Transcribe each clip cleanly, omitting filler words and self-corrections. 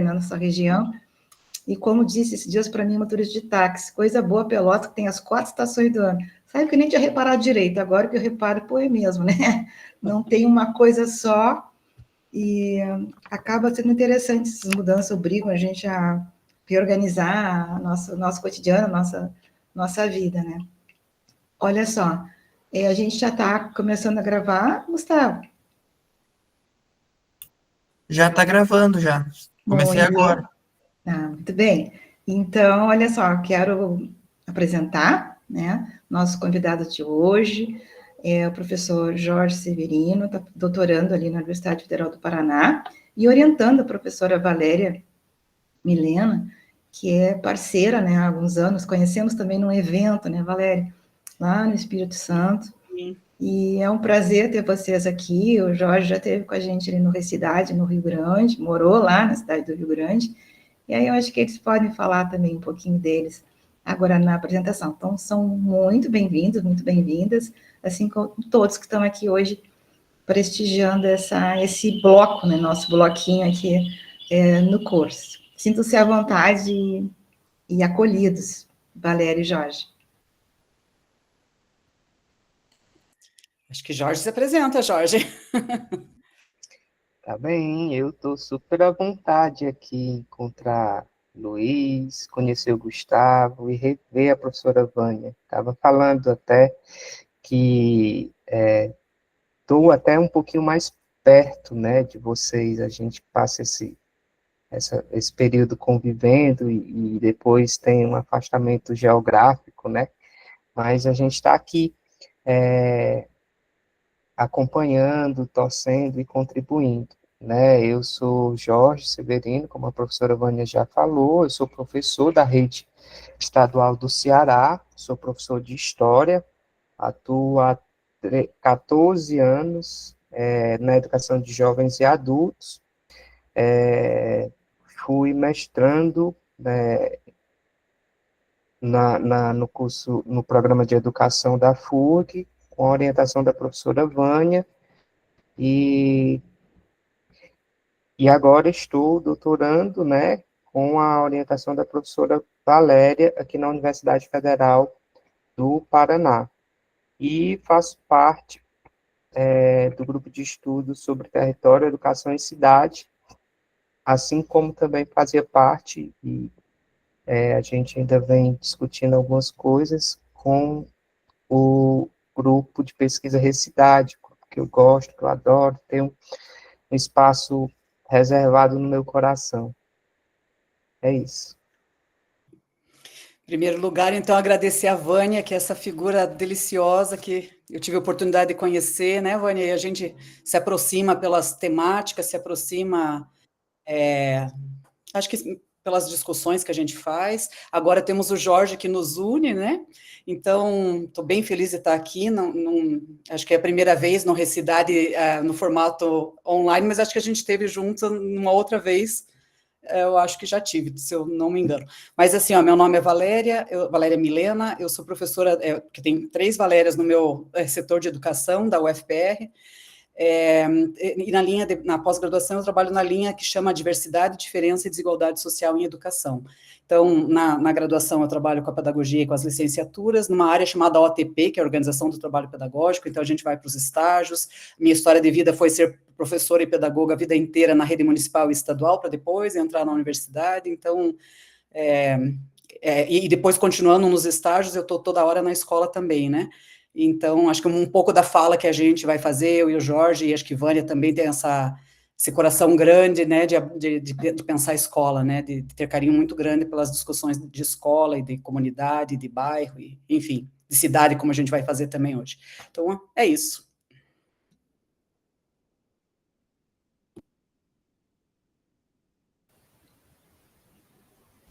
na nossa região. E como disse esses dias para mim, motorista de táxi, coisa boa Pelotas, que tem as 4 estações do ano. Sabe que eu nem tinha reparado direito, agora que eu reparo, pô, é mesmo, né? Não tem uma coisa só, e acaba sendo interessante essas mudanças, obrigam a gente a reorganizar nosso cotidiano, nossa vida, né? Olha só, a gente já está começando a gravar, Gustavo? Já está gravando, já. Comecei agora. Muito bem. Então, olha só, quero apresentar, né, nosso convidado de hoje, o professor Jorge Severino, está doutorando ali na Universidade Federal do Paraná, e orientando a professora Valéria Milena, que é parceira, né, há alguns anos, conhecemos também num evento, né, Valéria, lá no Espírito Santo. Sim. E é um prazer ter vocês aqui. O Jorge já esteve com a gente ali no Recidade, no Rio Grande, morou lá na cidade do Rio Grande, e aí eu acho que eles podem falar também um pouquinho deles agora na apresentação. Então, são muito bem-vindos, muito bem-vindas, assim como todos que estão aqui hoje prestigiando esse bloco, né, nosso bloquinho aqui no curso. Sintam-se à vontade e acolhidos, Valéria e Jorge. Acho que Jorge se apresenta, Jorge. Tá bem, eu estou super à vontade aqui encontrar Luiz, conhecer o Gustavo e rever a professora Vânia. Estava falando até que estou até um pouquinho mais perto, né, de vocês. A gente passa esse período convivendo e depois tem um afastamento geográfico, né, mas a gente está aqui acompanhando, torcendo e contribuindo, né? Eu sou Jorge Severino, como a professora Vânia já falou, eu sou professor da rede estadual do Ceará, sou professor de História, atuo há 14 anos na educação de jovens e adultos, fui mestrando no curso, no programa de educação da FURG, com a orientação da professora Vânia, e agora estou doutorando, né, com a orientação da professora Valéria, aqui na Universidade Federal do Paraná. E faço parte do grupo de estudos sobre território, educação e cidade, assim como também fazia parte, e a gente ainda vem discutindo algumas coisas com o grupo de pesquisa Recidade, que eu gosto, que eu adoro, tem um espaço reservado no meu coração. É isso. Em primeiro lugar, então, agradecer a Vânia, que é essa figura deliciosa que eu tive a oportunidade de conhecer, né, Vânia? E a gente se aproxima pelas temáticas, se aproxima, acho que pelas discussões que a gente faz. Agora temos o Jorge que nos une, né? Então, estou bem feliz de estar aqui. Acho que é a primeira vez no Recidade, no formato online, mas acho que a gente esteve junto numa outra vez. Eu acho que já tive, se eu não me engano. Mas assim, ó, meu nome é Valéria Milena, eu sou professora, que tem 3 Valérias no meu setor de educação da UFPR, e na pós-graduação eu trabalho na linha que chama Diversidade, Diferença e Desigualdade Social em Educação. Então, na graduação eu trabalho com a pedagogia e com as licenciaturas, numa área chamada OTP, que é a Organização do Trabalho Pedagógico, então a gente vai para os estágios. Minha história de vida foi ser professora e pedagoga a vida inteira na rede municipal e estadual, para depois entrar na universidade, então, e depois continuando nos estágios, eu estou toda hora na escola também, né? Então, acho que um pouco da fala que a gente vai fazer, eu e o Jorge, e acho que Vânia também tem esse coração grande, né, de pensar a escola, né, de ter carinho muito grande pelas discussões de escola e de comunidade, de bairro, e, enfim, de cidade, como a gente vai fazer também hoje. Então, é isso.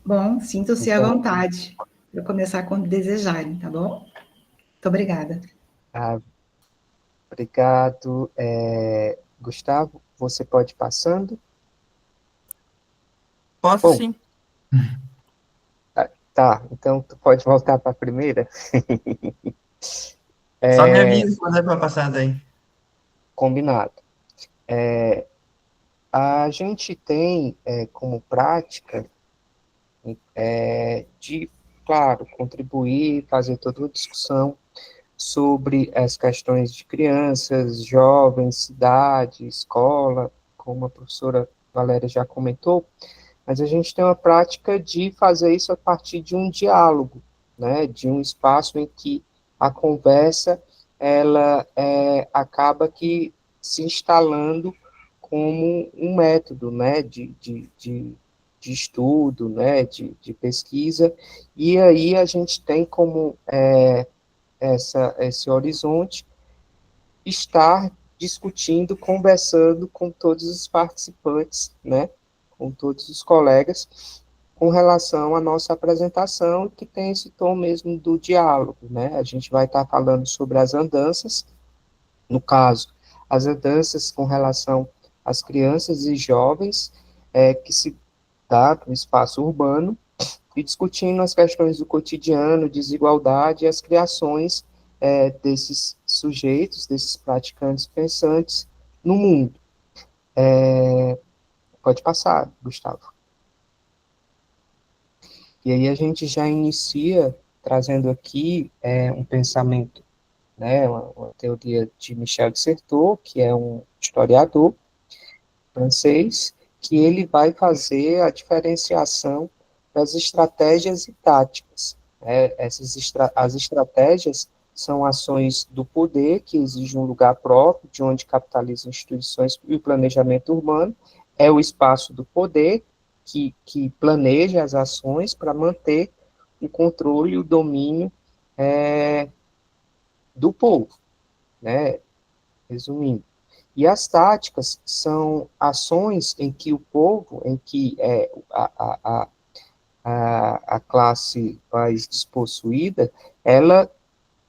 Bom, sintam-se à vontade para começar quando desejarem, tá bom? Muito obrigada. Obrigado. Gustavo, você pode ir passando? Posso, sim. Tá, então tu pode voltar para a primeira. Só me avisa quando é para passar daí. Combinado. A gente tem como prática de, claro, contribuir, fazer toda uma discussão sobre as questões de crianças, jovens, cidade, escola, como a professora Valéria já comentou, mas a gente tem uma prática de fazer isso a partir de um diálogo, né, de um espaço em que a conversa, ela acaba que se instalando como um método, né, de estudo, né, de pesquisa, e aí a gente tem como esse horizonte estar discutindo, conversando com todos os participantes, né, com todos os colegas, com relação à nossa apresentação, que tem esse tom mesmo do diálogo, né, a gente vai estar falando sobre as andanças, no caso, as andanças com relação às crianças e jovens, que se dá no espaço urbano, e discutindo as questões do cotidiano, desigualdade e as criações desses sujeitos, desses praticantes pensantes no mundo. Pode passar, Gustavo. E aí a gente já inicia trazendo aqui um pensamento, né, uma teoria de Michel de Certeau, que é um historiador francês, que ele vai fazer a diferenciação das estratégias e táticas. As estratégias são ações do poder que exigem um lugar próprio, de onde capitalizam instituições e o planejamento urbano, é o espaço do poder que planeja as ações para manter o controle e o domínio do povo, né? Resumindo. E as táticas são ações em que o povo, em que a classe mais despossuída, ela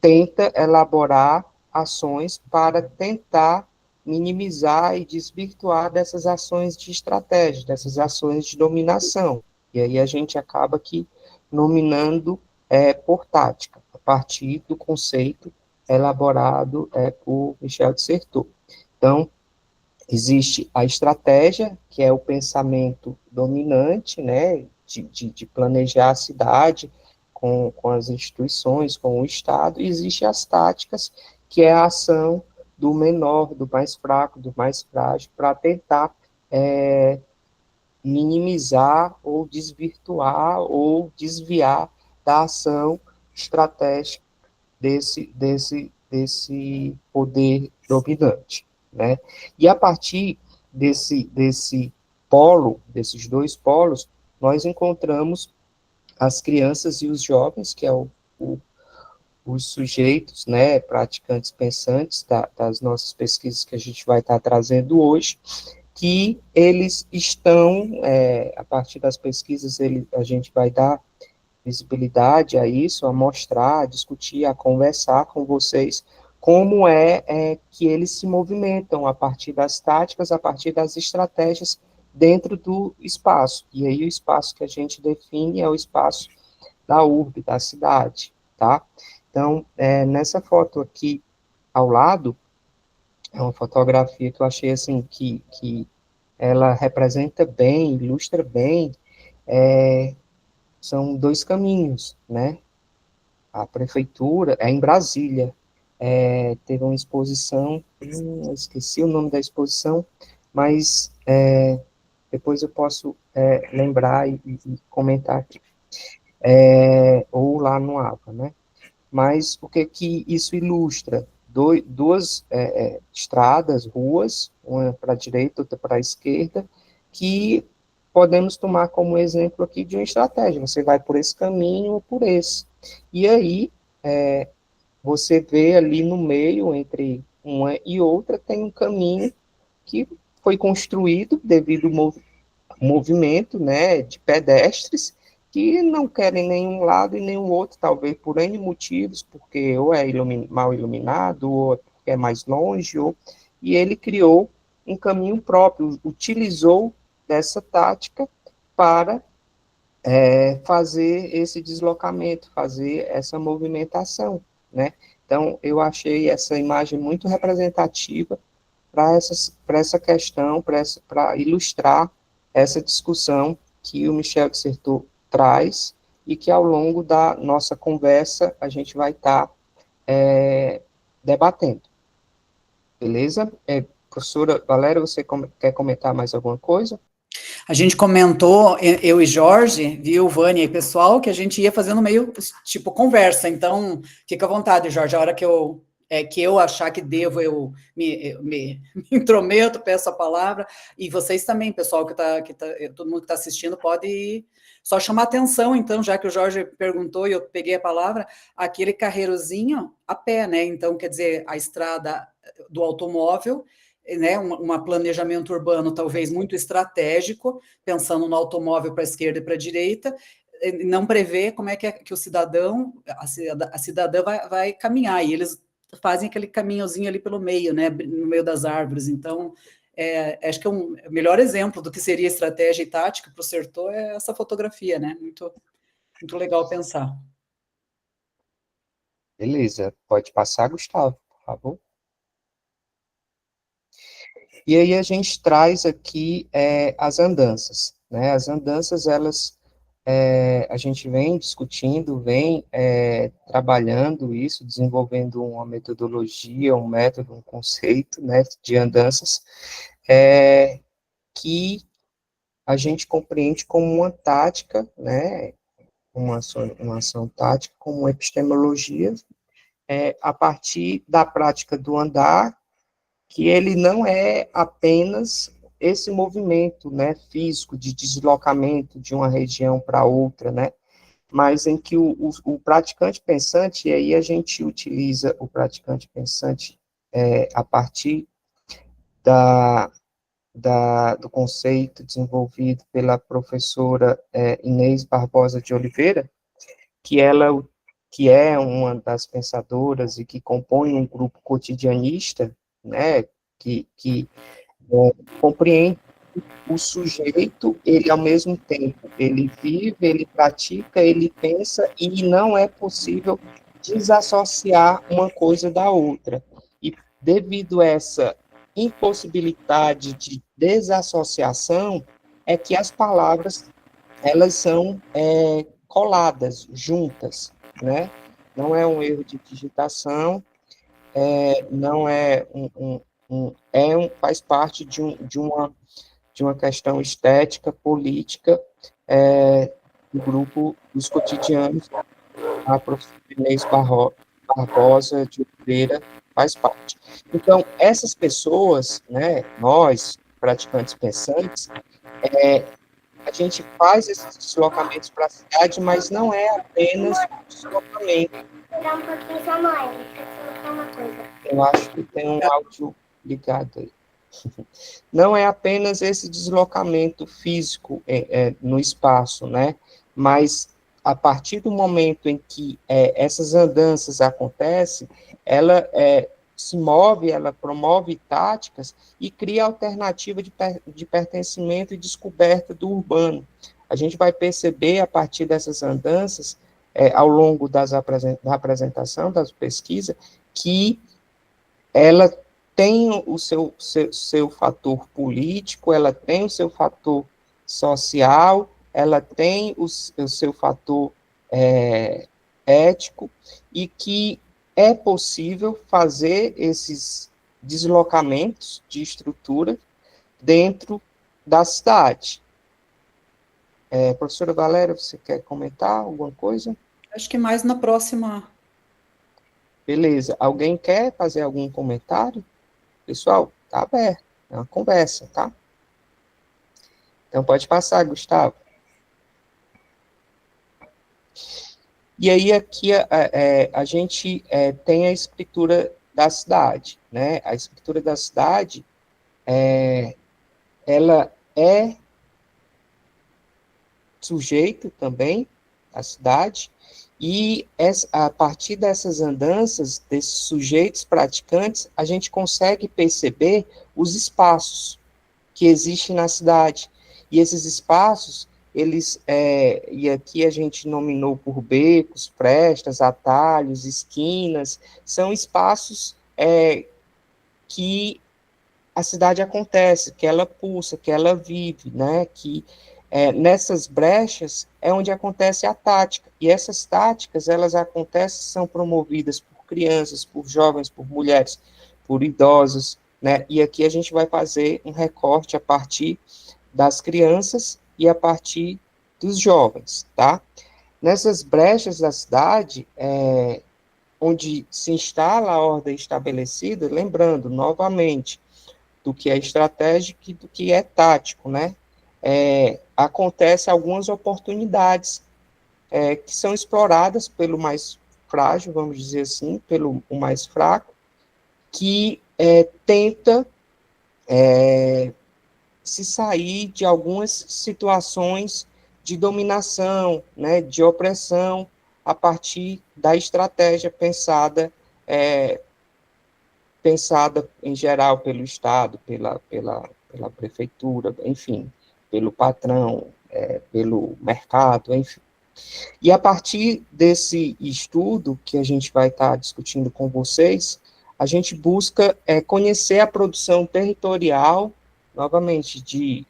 tenta elaborar ações para tentar minimizar e desvirtuar dessas ações de estratégia, dessas ações de dominação. E aí a gente acaba aqui nominando por tática, a partir do conceito elaborado por Michel de Certeau. Então, existe a estratégia, que é o pensamento dominante, né, de planejar a cidade com as instituições, com o Estado, e existe as táticas, que é a ação do menor, do mais fraco, do mais frágil, para tentar minimizar ou desvirtuar ou desviar da ação estratégica desse poder dominante, né? E a partir desse polo, desses dois polos, nós encontramos as crianças e os jovens, que é os sujeitos, né, praticantes pensantes das nossas pesquisas que a gente vai estar trazendo hoje, que eles estão, a partir das pesquisas, a gente vai dar visibilidade a isso, a mostrar, a discutir, a conversar com vocês como que eles se movimentam a partir das táticas, a partir das estratégias dentro do espaço. E aí o espaço que a gente define é o espaço da urbe, da cidade, tá? Então, nessa foto aqui ao lado, é uma fotografia que eu achei assim que ela representa bem, ilustra bem, são dois caminhos, né? A prefeitura, em Brasília, teve uma exposição, eu esqueci o nome da exposição, mas depois eu posso lembrar e comentar aqui, ou lá no APA, né? Mas o que isso ilustra? Duas estradas, ruas, uma para a direita, outra para a esquerda, que podemos tomar como exemplo aqui de uma estratégia. Você vai por esse caminho ou por esse. E aí, você vê ali no meio, entre uma e outra, tem um caminho que foi construído devido ao movimento, né, de pedestres, que não querem nenhum lado e nenhum outro, talvez por N motivos, porque ou é mal iluminado, ou é porque é mais longe, e ele criou um caminho próprio, utilizou dessa tática para fazer esse deslocamento, fazer essa movimentação, né? Então, eu achei essa imagem muito representativa para essa questão, para ilustrar essa discussão que o Michel Dissertot traz e que ao longo da nossa conversa a gente vai estar debatendo. Beleza? Professora Valéria, você quer comentar mais alguma coisa? A gente comentou, eu e Jorge, viu, Vânia e pessoal, que a gente ia fazendo meio, tipo, conversa, então, fica à vontade, Jorge, a hora que eu achar que devo, eu me intrometo, peço a palavra, e vocês também, pessoal, todo mundo que está assistindo pode só chamar atenção, então, já que o Jorge perguntou e eu peguei a palavra, aquele carreirozinho a pé, né, então, quer dizer, a estrada do automóvel, né, um planejamento urbano talvez muito estratégico, pensando no automóvel para a esquerda e para a direita, não prevê como é que o cidadão, a cidadã vai caminhar, e eles fazem aquele caminhozinho ali pelo meio, né, no meio das árvores, então, acho que o melhor exemplo do que seria estratégia e tática para o Dissertot é essa fotografia, né, muito, muito legal pensar. Beleza, pode passar, Gustavo, por favor. E aí a gente traz aqui as andanças, né? As andanças, elas, a gente vem discutindo, vem trabalhando isso, desenvolvendo uma metodologia, um método, um conceito, né, de andanças, que a gente compreende como uma tática, né, uma ação tática, como uma epistemologia, a partir da prática do andar, que ele não é apenas esse movimento, né, físico de deslocamento de uma região para outra, né, mas em que o praticante pensante, e aí a gente utiliza o praticante pensante a partir do conceito desenvolvido pela professora Inês Barbosa de Oliveira, que é uma das pensadoras e que compõe um grupo cotidianista, né, que compreende o sujeito, ele ao mesmo tempo, ele vive, ele pratica, ele pensa, e não é possível desassociar uma coisa da outra. E devido a essa impossibilidade de desassociação, é que as palavras, elas são coladas, juntas, né? Não é um erro de digitação, não é faz parte de uma questão estética, política, do grupo dos cotidianos, a professora Inês Barbosa de Oliveira faz parte. Então, essas pessoas, né, nós, praticantes pensantes, a gente faz esses deslocamentos para a cidade, mas não é apenas um deslocamento. Pegar um pouquinho sua mãe, colocar uma coisa. Eu acho que tem um áudio ligado aí. Não é apenas esse deslocamento físico no espaço, né? Mas a partir do momento em que essas andanças acontecem, ela se move, ela promove táticas e cria alternativa de pertencimento e descoberta do urbano. A gente vai perceber, a partir dessas andanças, ao longo da apresentação, das pesquisas, que ela tem o seu fator político, ela tem o seu fator social, ela tem o seu fator ético, e que é possível fazer esses deslocamentos de estrutura dentro da cidade. Professora Valéria, você quer comentar alguma coisa? Acho que mais na próxima. Beleza. Alguém quer fazer algum comentário? Pessoal, tá aberto. É uma conversa, tá? Então, pode passar, Gustavo. E aí, aqui, a gente tem a escritura da cidade, né? A escritura da cidade, ela é sujeito também, a cidade, e a partir dessas andanças, desses sujeitos praticantes, a gente consegue perceber os espaços que existem na cidade. E esses espaços, eles, e aqui a gente nominou por becos, prestas, atalhos, esquinas, são espaços que a cidade acontece, que ela pulsa, que ela vive, né? Que nessas brechas é onde acontece a tática. E essas táticas, elas acontecem, são promovidas por crianças, por jovens, por mulheres, por idosos, né? E aqui a gente vai fazer um recorte a partir das crianças e a partir dos jovens, tá? Nessas brechas da cidade, onde se instala a ordem estabelecida, lembrando, novamente, do que é estratégico e do que é tático, né? Acontece algumas oportunidades que são exploradas pelo mais frágil, vamos dizer assim, pelo o mais fraco, que tenta se sair de algumas situações de dominação, né, de opressão, a partir da estratégia pensada em geral pelo Estado, pela prefeitura, enfim, pelo patrão, pelo mercado, enfim. E a partir desse estudo que a gente vai estar discutindo com vocês, a gente busca conhecer a produção territorial, novamente, de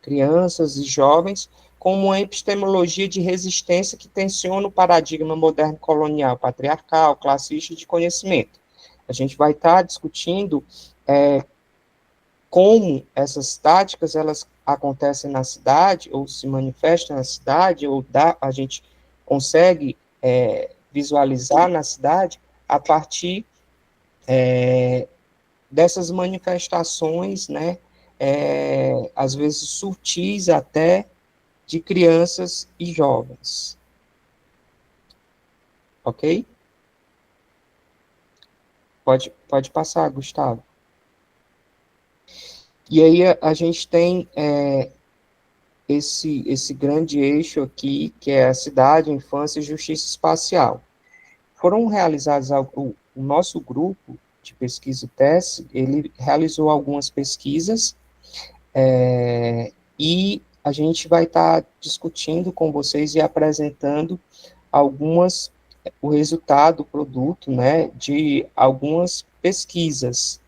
crianças e jovens, como uma epistemologia de resistência que tensiona o paradigma moderno colonial, patriarcal, classista de conhecimento. A gente vai estar discutindo como essas táticas, elas acontecem na cidade, ou se manifestam na cidade, ou a gente consegue visualizar na cidade a partir dessas manifestações, né, às vezes sutis até, de crianças e jovens. Ok? Pode passar, Gustavo. E aí a gente tem esse grande eixo aqui, que é a cidade, infância e justiça espacial. Foram realizados, o nosso grupo de pesquisa TESS, ele realizou algumas pesquisas, e a gente vai estar discutindo com vocês e apresentando o resultado, o produto, né, de algumas pesquisas.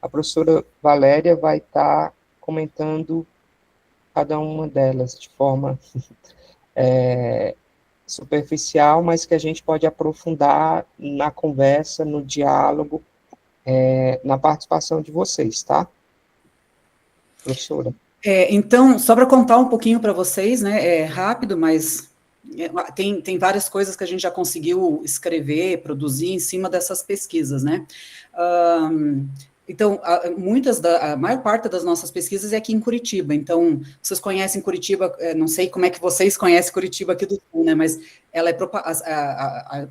A professora Valéria vai estar comentando cada uma delas de forma superficial, mas que a gente pode aprofundar na conversa, no diálogo, na participação de vocês, tá? Professora. Então, só para contar um pouquinho para vocês, né, é rápido, mas tem várias coisas que a gente já conseguiu escrever, produzir em cima dessas pesquisas, né? Então, a maior parte das nossas pesquisas é aqui em Curitiba. Então, vocês conhecem Curitiba, não sei como é que vocês conhecem Curitiba aqui do Sul, né? Mas ela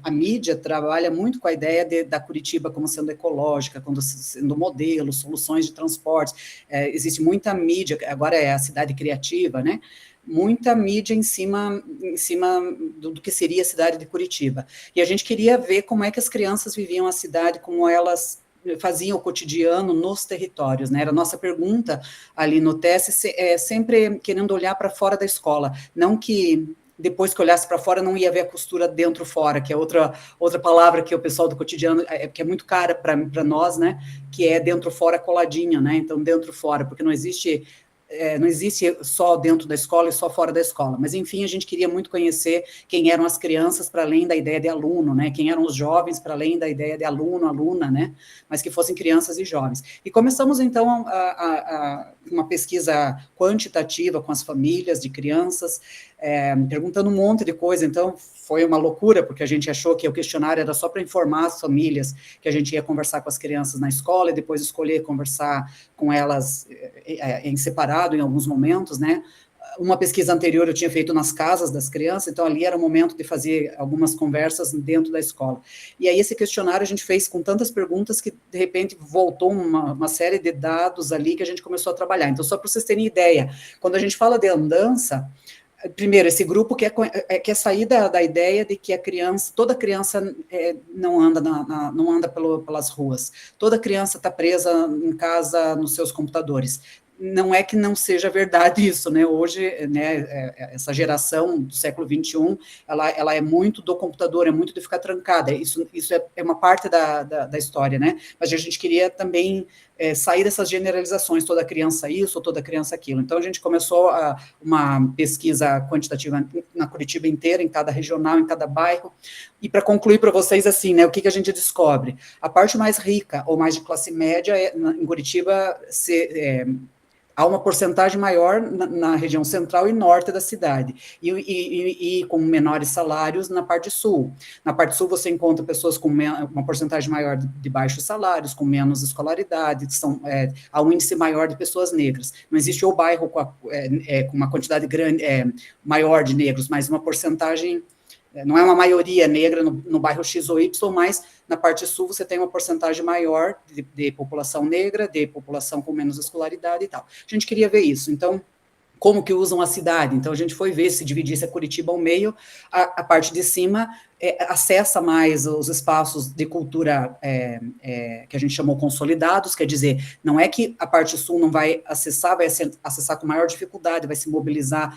a mídia trabalha muito com a ideia da Curitiba como sendo ecológica, como sendo modelo, soluções de transporte. Existe muita mídia, agora é a cidade criativa, né? Muita mídia em cima do que seria a cidade de Curitiba. E a gente queria ver como é que as crianças viviam a cidade, como elas faziam o cotidiano nos territórios, né? Era a nossa pergunta ali no teste, sempre querendo olhar para fora da escola, não que depois que olhasse para fora não ia ver a costura dentro-fora, que é outra palavra que o pessoal do cotidiano, que é muito cara para nós, né? Que é dentro-fora coladinha, né? Então, dentro-fora, porque não existe só dentro da escola e só fora da escola, mas enfim, a gente queria muito conhecer quem eram as crianças para além da ideia de aluno, né, quem eram os jovens para além da ideia de aluno, aluna, né, mas que fossem crianças e jovens. E começamos então uma pesquisa quantitativa com as famílias de crianças, perguntando um monte de coisa. Então foi uma loucura, porque a gente achou que o questionário era só para informar as famílias que a gente ia conversar com as crianças na escola e depois escolher conversar com elas em separado em alguns momentos, né? Uma pesquisa anterior eu tinha feito nas casas das crianças, então ali era o momento de fazer algumas conversas dentro da escola. E aí esse questionário a gente fez com tantas perguntas que, de repente, voltou uma série de dados ali que a gente começou a trabalhar. Então, só para vocês terem ideia, quando a gente fala de andança, primeiro, esse grupo quer sair da ideia de que toda criança não anda pelas ruas, toda criança está presa em casa nos seus computadores. Não é que não seja verdade isso, né? Hoje, né, essa geração do século XXI, ela é muito do computador, é muito de ficar trancada. Isso é uma parte da história, né? Mas a gente queria também sair dessas generalizações, toda criança isso, ou toda criança aquilo. Então, a gente começou uma pesquisa quantitativa na Curitiba inteira, em cada regional, em cada bairro, e para concluir para vocês, assim, né, o que a gente descobre? A parte mais rica, ou mais de classe média, em Curitiba, há uma porcentagem maior na região central e norte da cidade, e com menores salários na parte sul. Na parte sul você encontra pessoas com uma porcentagem maior de baixos salários, com menos escolaridade, há um índice maior de pessoas negras. Não existe o bairro com uma quantidade grande, maior de negros, mas uma porcentagem... Não é uma maioria negra no bairro X ou Y, mas na parte sul você tem uma porcentagem maior de população negra, de população com menos escolaridade e tal. A gente queria ver isso. Então, como que usam a cidade? Então, a gente foi ver se dividisse a Curitiba ao meio, a parte de cima acessa mais os espaços de cultura que a gente chamou consolidados, quer dizer, não é que a parte sul não vai acessar com maior dificuldade, vai se mobilizar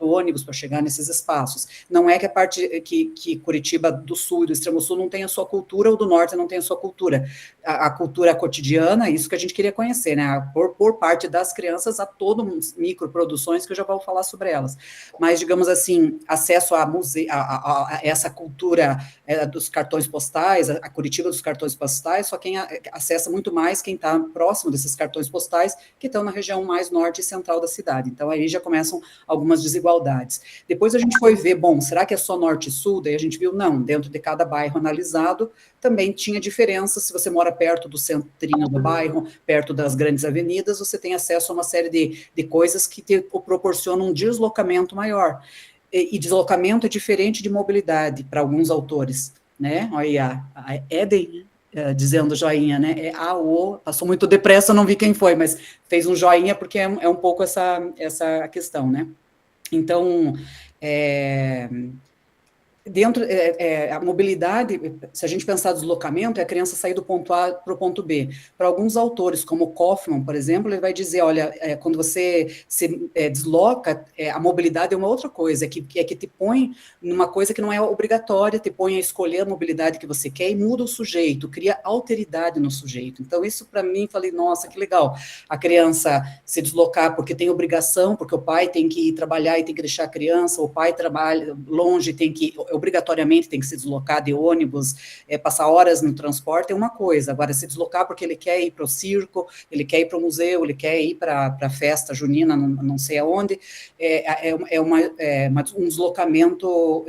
ônibus para chegar nesses espaços. Não é que a parte que Curitiba do sul e do extremo sul não tem a sua cultura, ou do norte não tem a sua cultura. A cultura cotidiana, isso que a gente queria conhecer, né? Por parte das crianças, há todas microproduções que eu já vou falar sobre elas. Mas, digamos assim, acesso a essa cultura dos cartões postais, a Curitiba dos cartões postais, só quem acessa muito mais quem está próximo desses cartões postais, que estão na região mais norte e central da cidade. Então, aí já começam algumas desigualdades. Depois a gente foi ver, bom, será que é só norte e sul? Daí a gente viu, não, dentro de cada bairro analisado, também tinha diferença. Se você mora perto do centrinho do bairro, perto das grandes avenidas, você tem acesso a uma série de coisas que te proporcionam um deslocamento maior. E deslocamento é diferente de mobilidade para alguns autores, né? Olha, a Eden dizendo joinha, né? Passou muito depressa, não vi quem foi, mas fez um joinha porque é um pouco essa questão, né? Então, a mobilidade, se a gente pensar deslocamento, é a criança sair do ponto A para o ponto B. Para alguns autores, como Kaufman, por exemplo, ele vai dizer, olha, quando você se desloca, a mobilidade é uma outra coisa, que te põe numa coisa que não é obrigatória, te põe a escolher a mobilidade que você quer e muda o sujeito, cria alteridade no sujeito. Então, isso para mim, falei, nossa, que legal. A criança se deslocar porque tem obrigação, porque o pai tem que ir trabalhar e tem que deixar a criança, o pai trabalha longe, obrigatoriamente tem que se deslocar de ônibus, passar horas no transporte, é uma coisa. Agora, se deslocar porque ele quer ir para o circo, ele quer ir para o museu, ele quer ir para a festa junina, não sei aonde, um deslocamento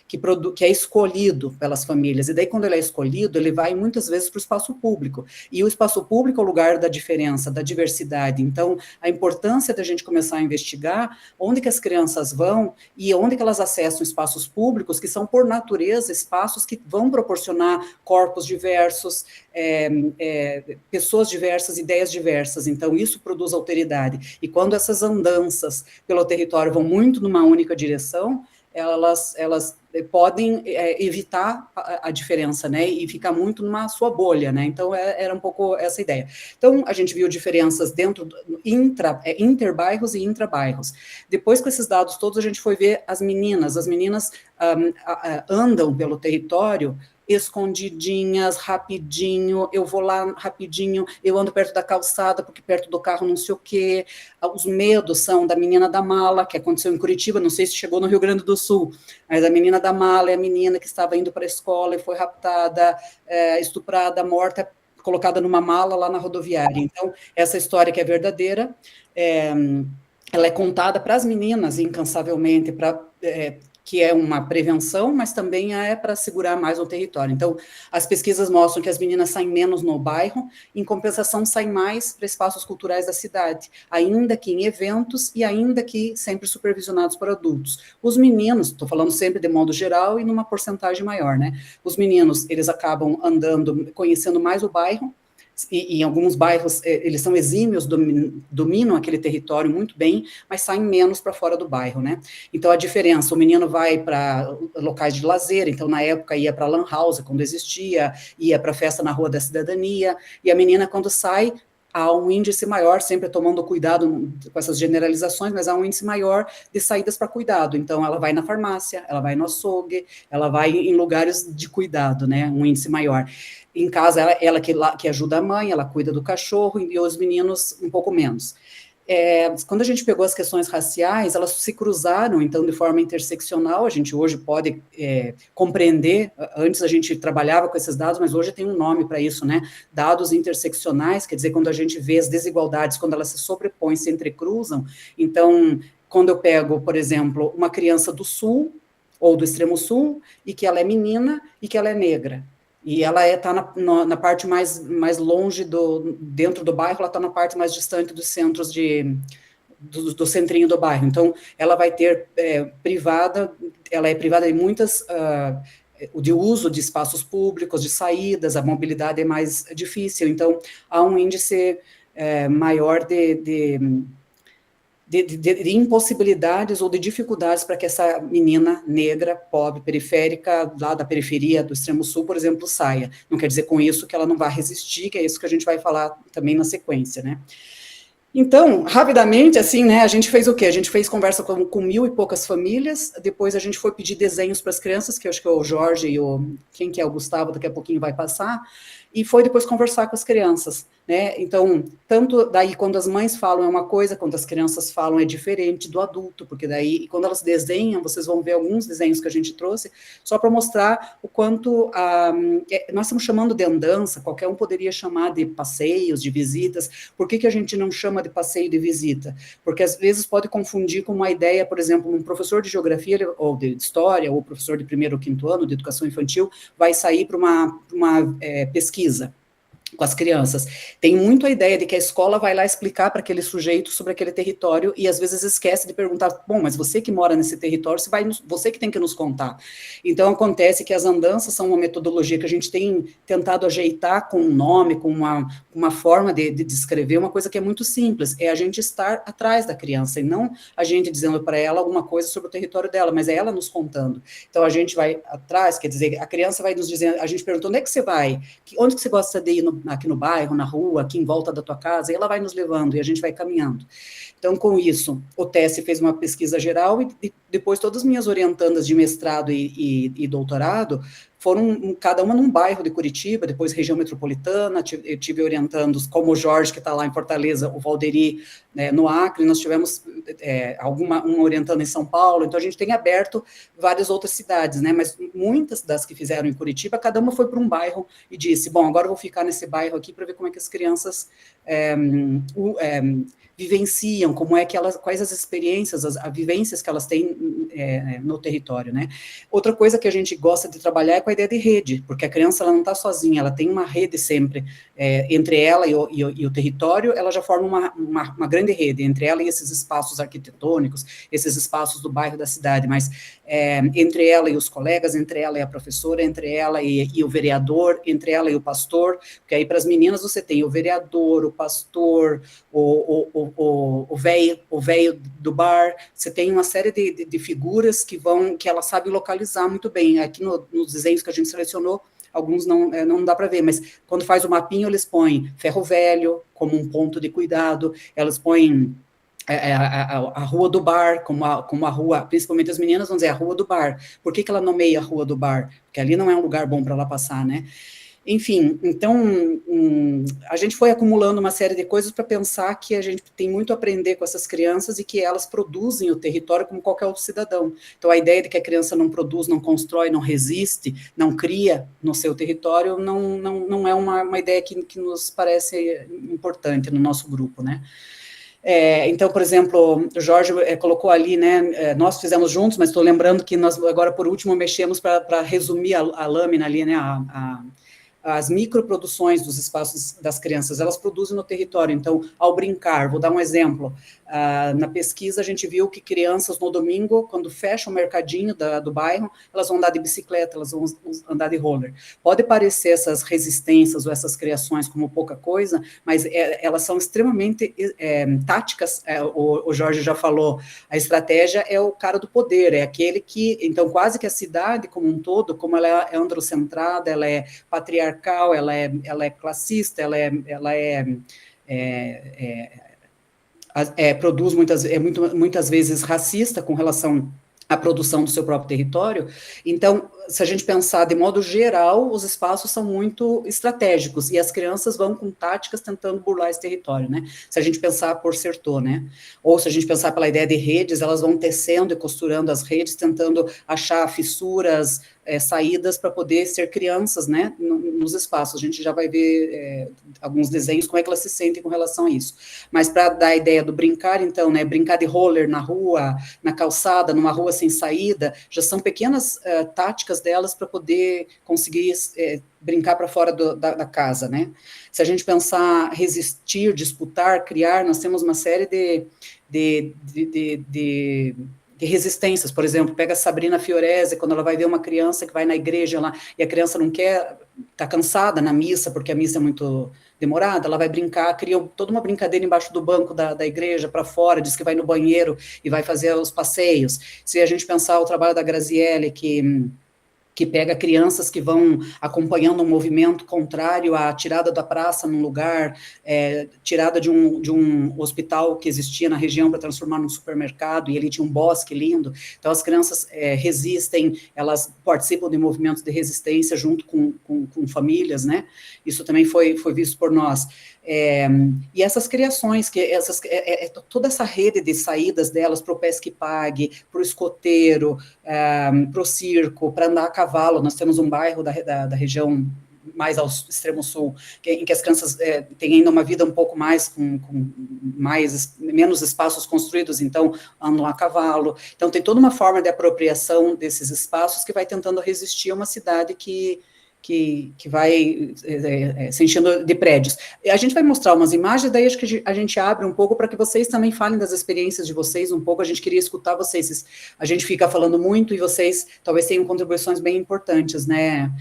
que é escolhido pelas famílias, e daí quando ele é escolhido, ele vai muitas vezes para o espaço público, e o espaço público é o lugar da diferença, da diversidade. Então, a importância da gente começar a investigar onde que as crianças vão, e onde que elas acessam espaços públicos, que são, por natureza, espaços que vão proporcionar corpos diversos, pessoas diversas, ideias diversas. Então, isso produz alteridade, e quando essas andanças pelo território vão muito numa única direção, elas podem evitar a diferença, né, e ficar muito numa sua bolha, né, então era um pouco essa ideia. Então, a gente viu diferenças dentro interbairros e intrabairros. Depois, com esses dados todos, a gente foi ver as meninas andam pelo território escondidinhas, rapidinho, eu vou lá rapidinho, eu ando perto da calçada, porque perto do carro não sei o quê. Os medos são da menina da mala, que aconteceu em Curitiba, não sei se chegou no Rio Grande do Sul, mas a menina da mala é a menina que estava indo para a escola e foi raptada, estuprada, morta, colocada numa mala lá na rodoviária. Então, essa história que é verdadeira, ela é contada para as meninas incansavelmente, que é uma prevenção, mas também é para segurar mais o território. Então, as pesquisas mostram que as meninas saem menos no bairro, em compensação, saem mais para espaços culturais da cidade, ainda que em eventos e ainda que sempre supervisionados por adultos. Os meninos, estou falando sempre de modo geral e numa porcentagem maior, né? Os meninos, eles acabam andando, conhecendo mais o bairro, e em alguns bairros eles são exímios, dominam aquele território muito bem, mas saem menos para fora do bairro, né? Então, a diferença, o menino vai para locais de lazer, então, na época, ia para a Lan House, quando existia, ia para a festa na Rua da Cidadania, e a menina, quando sai, há um índice maior, sempre tomando cuidado com essas generalizações, mas há um índice maior de saídas para cuidado. Então, ela vai na farmácia, ela vai no açougue, ela vai em lugares de cuidado, né? Um índice maior. Em casa, ela que ajuda a mãe, ela cuida do cachorro, e os meninos um pouco menos. Quando a gente pegou as questões raciais, elas se cruzaram, então, de forma interseccional. A gente hoje pode compreender, antes a gente trabalhava com esses dados, mas hoje tem um nome para isso, né? Dados interseccionais, quer dizer, quando a gente vê as desigualdades, quando elas se sobrepõem, se entrecruzam. Então, quando eu pego, por exemplo, uma criança do Sul, ou do extremo Sul, e que ela é menina e que ela é negra, e ela está na parte mais longe dentro do bairro, ela está na parte mais distante dos centros do centrinho do bairro. Então, ela vai ter ela é privada de muitas, de uso de espaços públicos, de saídas, a mobilidade é mais difícil. Então, há um índice maior de impossibilidades ou de dificuldades para que essa menina negra, pobre, periférica, lá da periferia do extremo sul, por exemplo, saia. Não quer dizer com isso que ela não vai resistir, que é isso que a gente vai falar também na sequência, né? Então, rapidamente, assim, né, a gente fez o quê? A gente fez conversa com 1.000 e poucas famílias, depois a gente foi pedir desenhos para as crianças, que eu acho que o Jorge e quem que é o Gustavo, daqui a pouquinho vai passar, e foi depois conversar com as crianças, né? Então, tanto daí quando as mães falam é uma coisa, quando as crianças falam é diferente do adulto, porque daí, quando elas desenham, vocês vão ver alguns desenhos que a gente trouxe, só para mostrar o quanto nós estamos chamando de andança, qualquer um poderia chamar de passeios, de visitas. Por que a gente não chama de passeio de visita? Porque às vezes pode confundir com uma ideia, por exemplo, um professor de geografia ou de história, ou professor de 1º ou 5º ano de educação infantil, vai sair para uma pesquisa com as crianças. Tem muito a ideia de que a escola vai lá explicar para aquele sujeito sobre aquele território e às vezes esquece de perguntar, bom, mas você que mora nesse território, você que tem que nos contar. Então acontece que as andanças são uma metodologia que a gente tem tentado ajeitar com um nome, com uma forma de descrever, uma coisa que é muito simples, é a gente estar atrás da criança e não a gente dizendo para ela alguma coisa sobre o território dela, mas é ela nos contando. Então a gente vai atrás, quer dizer, a criança vai nos dizer, a gente pergunta, onde é que você vai? Onde que você gosta de ir aqui no bairro, na rua, aqui em volta da tua casa, e ela vai nos levando, e a gente vai caminhando. Então, com isso, o TESE fez uma pesquisa geral, e depois todas as minhas orientandas de mestrado e doutorado foram cada uma num bairro de Curitiba, depois região metropolitana, eu tive orientandos, como o Jorge, que está lá em Fortaleza, o Valderi, né, no Acre, nós tivemos uma orientando em São Paulo, então a gente tem aberto várias outras cidades, né, mas muitas das que fizeram em Curitiba, cada uma foi para um bairro e disse, bom, agora eu vou ficar nesse bairro aqui para ver como é que as crianças vivenciam, quais as experiências, as vivências que elas têm no território, né? Outra coisa que a gente gosta de trabalhar é com a ideia de rede, porque a criança ela não está sozinha, ela tem uma rede sempre, entre ela e o território, ela já forma uma grande rede, entre ela e esses espaços arquitetônicos, esses espaços do bairro, da cidade, mas entre ela e os colegas, entre ela e a professora, entre ela e o vereador, entre ela e o pastor, porque aí para as meninas você tem o vereador, o pastor, o velho do bar, você tem uma série de figuras que ela sabe localizar muito bem. Aqui nos desenhos que a gente selecionou, alguns não dá para ver, mas quando faz o mapinho, eles põem Ferro Velho como um ponto de cuidado, elas põem a rua do bar, como a rua, principalmente as meninas vão dizer a rua do bar. Por que ela nomeia a rua do bar? Porque ali não é um lugar bom para ela passar, né? Enfim, então, a gente foi acumulando uma série de coisas para pensar que a gente tem muito a aprender com essas crianças e que elas produzem o território como qualquer outro cidadão. Então, a ideia de que a criança não produz, não constrói, não resiste, não cria no seu território, não é uma ideia que nos parece importante no nosso grupo, né? Então, por exemplo, o Jorge colocou ali, né, nós fizemos juntos, mas estou lembrando que nós agora, por último, mexemos para resumir a lâmina ali, né, as microproduções dos espaços das crianças, elas produzem no território, então, ao brincar, vou dar um exemplo, na pesquisa a gente viu que crianças no domingo, quando fecha o mercadinho do bairro, elas vão andar de bicicleta, elas vão andar de roller. Pode parecer essas resistências ou essas criações como pouca coisa, mas elas são extremamente táticas, o Jorge já falou, a estratégia é o cara do poder, é aquele que, então, quase que a cidade como um todo, como ela é androcentrada, ela é patriarcal, ela é classista, ela é produz muitas vezes racista com relação à produção do seu próprio território. Então, se a gente pensar de modo geral, os espaços são muito estratégicos, e as crianças vão com táticas tentando burlar esse território, né? Se a gente pensar por setor, né? Ou se a gente pensar pela ideia de redes, elas vão tecendo e costurando as redes, tentando achar fissuras, saídas para poder ser crianças, né, nos espaços. A gente já vai ver alguns desenhos, como é que elas se sentem com relação a isso. Mas para dar a ideia do brincar, então, né, brincar de roller na rua, na calçada, numa rua sem saída, já são pequenas táticas delas para poder conseguir brincar para fora da casa, né. Se a gente pensar resistir, disputar, criar, nós temos uma série de resistências. Por exemplo, pega a Sabrina Fiorese, quando ela vai ver uma criança que vai na igreja lá, e a criança não quer, está cansada na missa, porque a missa é muito demorada, ela vai brincar, cria toda uma brincadeira embaixo do banco da igreja, para fora, diz que vai no banheiro e vai fazer os passeios. Se a gente pensar o trabalho da Graziele, que pega crianças que vão acompanhando um movimento contrário à tirada da praça num lugar, tirada de um hospital que existia na região para transformar num supermercado, e ali tinha um bosque lindo. Então, as crianças resistem, elas participam de movimentos de resistência junto com famílias, né? Isso também foi visto por nós. E essas criações, toda essa rede de saídas delas para o Pesque Pague, para o escoteiro, para o circo, para andar a cavalo. Nós temos um bairro da região mais ao extremo sul, em que as crianças têm ainda uma vida um pouco mais, com menos espaços construídos, então andam a cavalo. Então tem toda uma forma de apropriação desses espaços que vai tentando resistir a uma cidade que vai se enchendo de prédios. A gente vai mostrar umas imagens, daí acho que a gente abre um pouco para que vocês também falem das experiências de vocês um pouco. A gente queria escutar vocês. A gente fica falando muito e vocês talvez tenham contribuições bem importantes, né?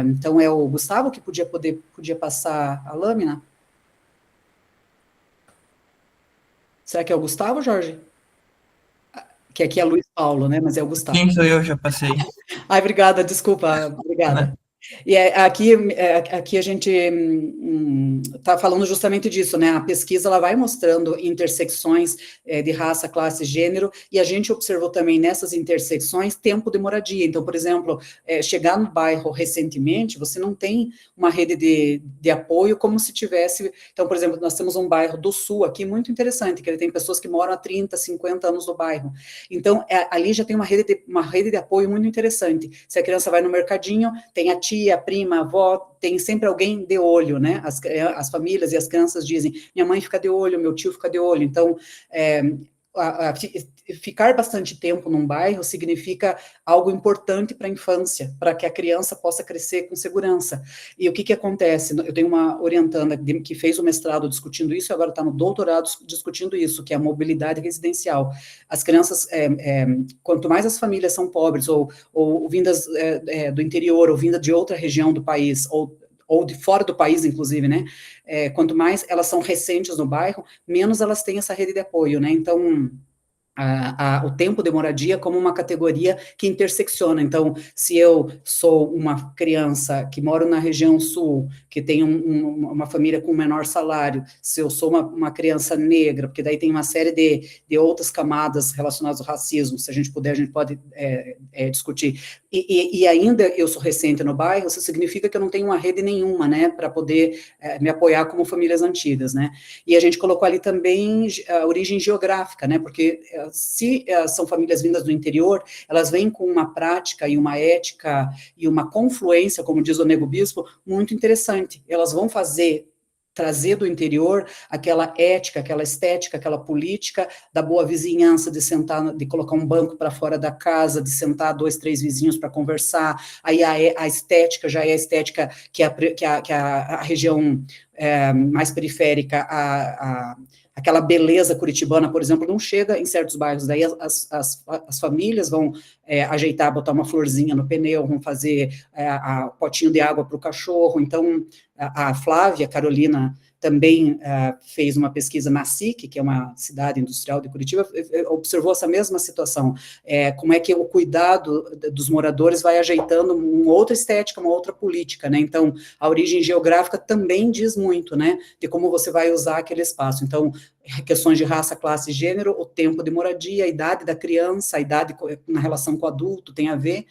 Então é o Gustavo que podia passar a lâmina? Será que é o Gustavo, Jorge? Que aqui é Luiz Paulo, né? Mas é o Gustavo. Quem sou eu? Já passei. Ai, obrigada, desculpa, obrigada. E aqui a gente está falando justamente disso, né? A pesquisa ela vai mostrando intersecções de raça, classe, gênero, e a gente observou também nessas intersecções tempo de moradia. Então, por exemplo, chegar no bairro recentemente, você não tem uma rede de apoio como se tivesse. Então, por exemplo, nós temos um bairro do sul aqui muito interessante, que ele tem pessoas que moram há 30, 50 anos no bairro. Então, ali já tem uma rede de apoio muito interessante. Se a criança vai no mercadinho, tem a tia, a prima, a avó, tem sempre alguém de olho, né? As famílias e as crianças dizem, minha mãe fica de olho, meu tio fica de olho. Então, ficar bastante tempo num bairro significa algo importante para a infância, para que a criança possa crescer com segurança. E o que acontece? Eu tenho uma orientanda que fez o mestrado discutindo isso, e agora está no doutorado discutindo isso, que é a mobilidade residencial. As crianças, quanto mais as famílias são pobres, ou vindas do interior, ou vindas de outra região do país, ou de fora do país, inclusive, né? Quanto mais elas são recentes no bairro, menos elas têm essa rede de apoio, né? Então, o tempo de moradia como uma categoria que intersecciona. Então, se eu sou uma criança que moro na região sul, que tem uma família com menor salário, se eu sou uma criança negra, porque daí tem uma série de outras camadas relacionadas ao racismo, se a gente puder, a gente pode discutir. E ainda eu sou recente no bairro, isso significa que eu não tenho uma rede nenhuma, né, para poder me apoiar como famílias antigas, né. E a gente colocou ali também a origem geográfica, né, porque se são famílias vindas do interior, elas vêm com uma prática e uma ética e uma confluência, como diz o Nego Bispo, muito interessante. Elas vão trazer do interior aquela ética, aquela estética, aquela política da boa vizinhança, de sentar, de colocar um banco para fora da casa, de sentar 2, 3 vizinhos para conversar. Aí a estética já é a estética que a região mais periférica, aquela beleza curitibana, por exemplo, não chega em certos bairros. Daí as famílias vão ajeitar, botar uma florzinha no pneu, vão fazer potinho de água para o cachorro. Então, a Flávia Carolina também fez uma pesquisa na SIC, que é uma cidade industrial de Curitiba, observou essa mesma situação, como é que o cuidado dos moradores vai ajeitando uma outra estética, uma outra política, né? Então, a origem geográfica também diz muito, né, de como você vai usar aquele espaço. Então, questões de raça, classe e gênero, o tempo de moradia, a idade da criança, a idade na relação com o adulto tem a ver,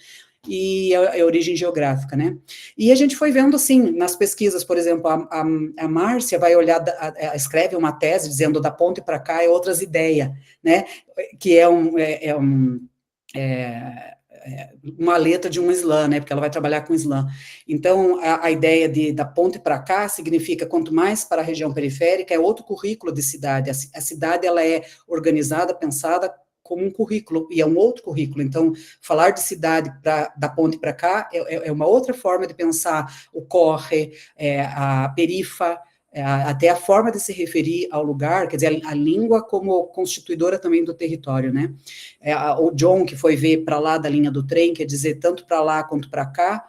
e a origem geográfica, né? E a gente foi vendo, assim, nas pesquisas, por exemplo, a Márcia vai olhar, escreve uma tese dizendo da ponte para cá é outras ideias, né? Que é uma letra de um Islã, né, porque ela vai trabalhar com Islã. Então, a ideia da ponte para cá significa, quanto mais para a região periférica, é outro currículo de cidade. A cidade, ela é organizada, pensada como um currículo, e é um outro currículo. Então, falar de cidade da ponte para cá é uma outra forma de pensar o corre, a perifa, até a forma de se referir ao lugar, quer dizer, a língua como constituidora também do território, né? O John, que foi ver para lá da linha do trem, quer dizer, tanto para lá quanto para cá,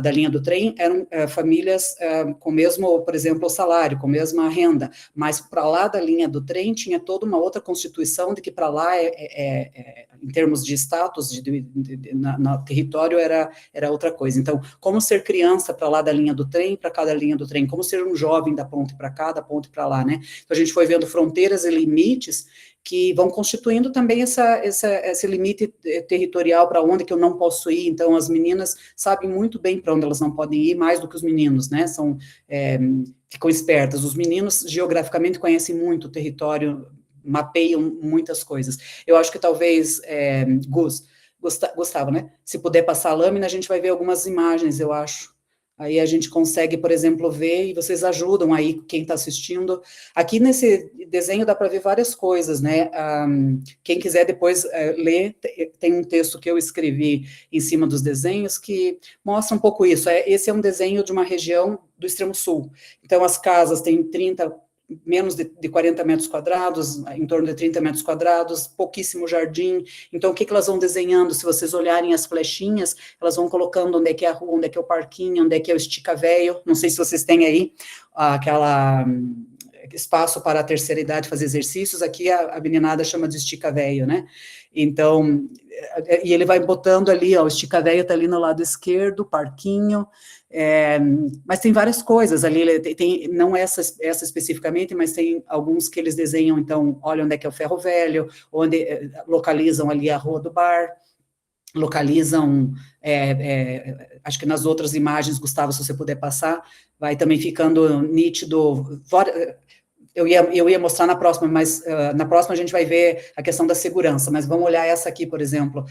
da linha do trem, eram famílias com o mesmo, por exemplo, o salário, com a mesma renda, mas para lá da linha do trem tinha toda uma outra constituição de que para lá, em termos de status, no território, era outra coisa. Então, como ser criança para lá da linha do trem, para cá da linha do trem, como ser um jovem da ponte para cá, da ponte para lá, né? Então, a gente foi vendo fronteiras e limites que vão constituindo também esse limite territorial para onde que eu não posso ir. Então, as meninas sabem muito bem para onde elas não podem ir, mais do que os meninos, né? Ficam espertas. Os meninos, geograficamente, conhecem muito o território, mapeiam muitas coisas. Eu acho que talvez, Gustavo, né? Se puder passar a lâmina, a gente vai ver algumas imagens, eu acho. Aí a gente consegue, por exemplo, ver, e vocês ajudam aí quem está assistindo. Aqui nesse desenho dá para ver várias coisas, né? Quem quiser depois ler, tem um texto que eu escrevi em cima dos desenhos que mostra um pouco isso. Esse é um desenho de uma região do extremo sul. Então, as casas têm menos de 40 metros quadrados, em torno de 30 metros quadrados, pouquíssimo jardim. Então, o que elas vão desenhando? Se vocês olharem as flechinhas, elas vão colocando onde é que é a rua, onde é que é o parquinho, onde é que é o estica-véio. Não sei se vocês têm aí aquela espaço para a terceira idade fazer exercícios. Aqui a meninada chama de estica-véio, né? Então, e ele vai botando ali, ó, o estica-véio está ali no lado esquerdo, parquinho. Mas tem várias coisas ali, não essa especificamente, mas tem alguns que eles desenham, então, olha onde é que é o ferro velho, onde localizam ali a rua do bar, localizam, acho que nas outras imagens, Gustavo, se você puder passar, vai também ficando nítido. Eu ia mostrar na próxima, mas na próxima a gente vai ver a questão da segurança, mas vamos olhar essa aqui, por exemplo.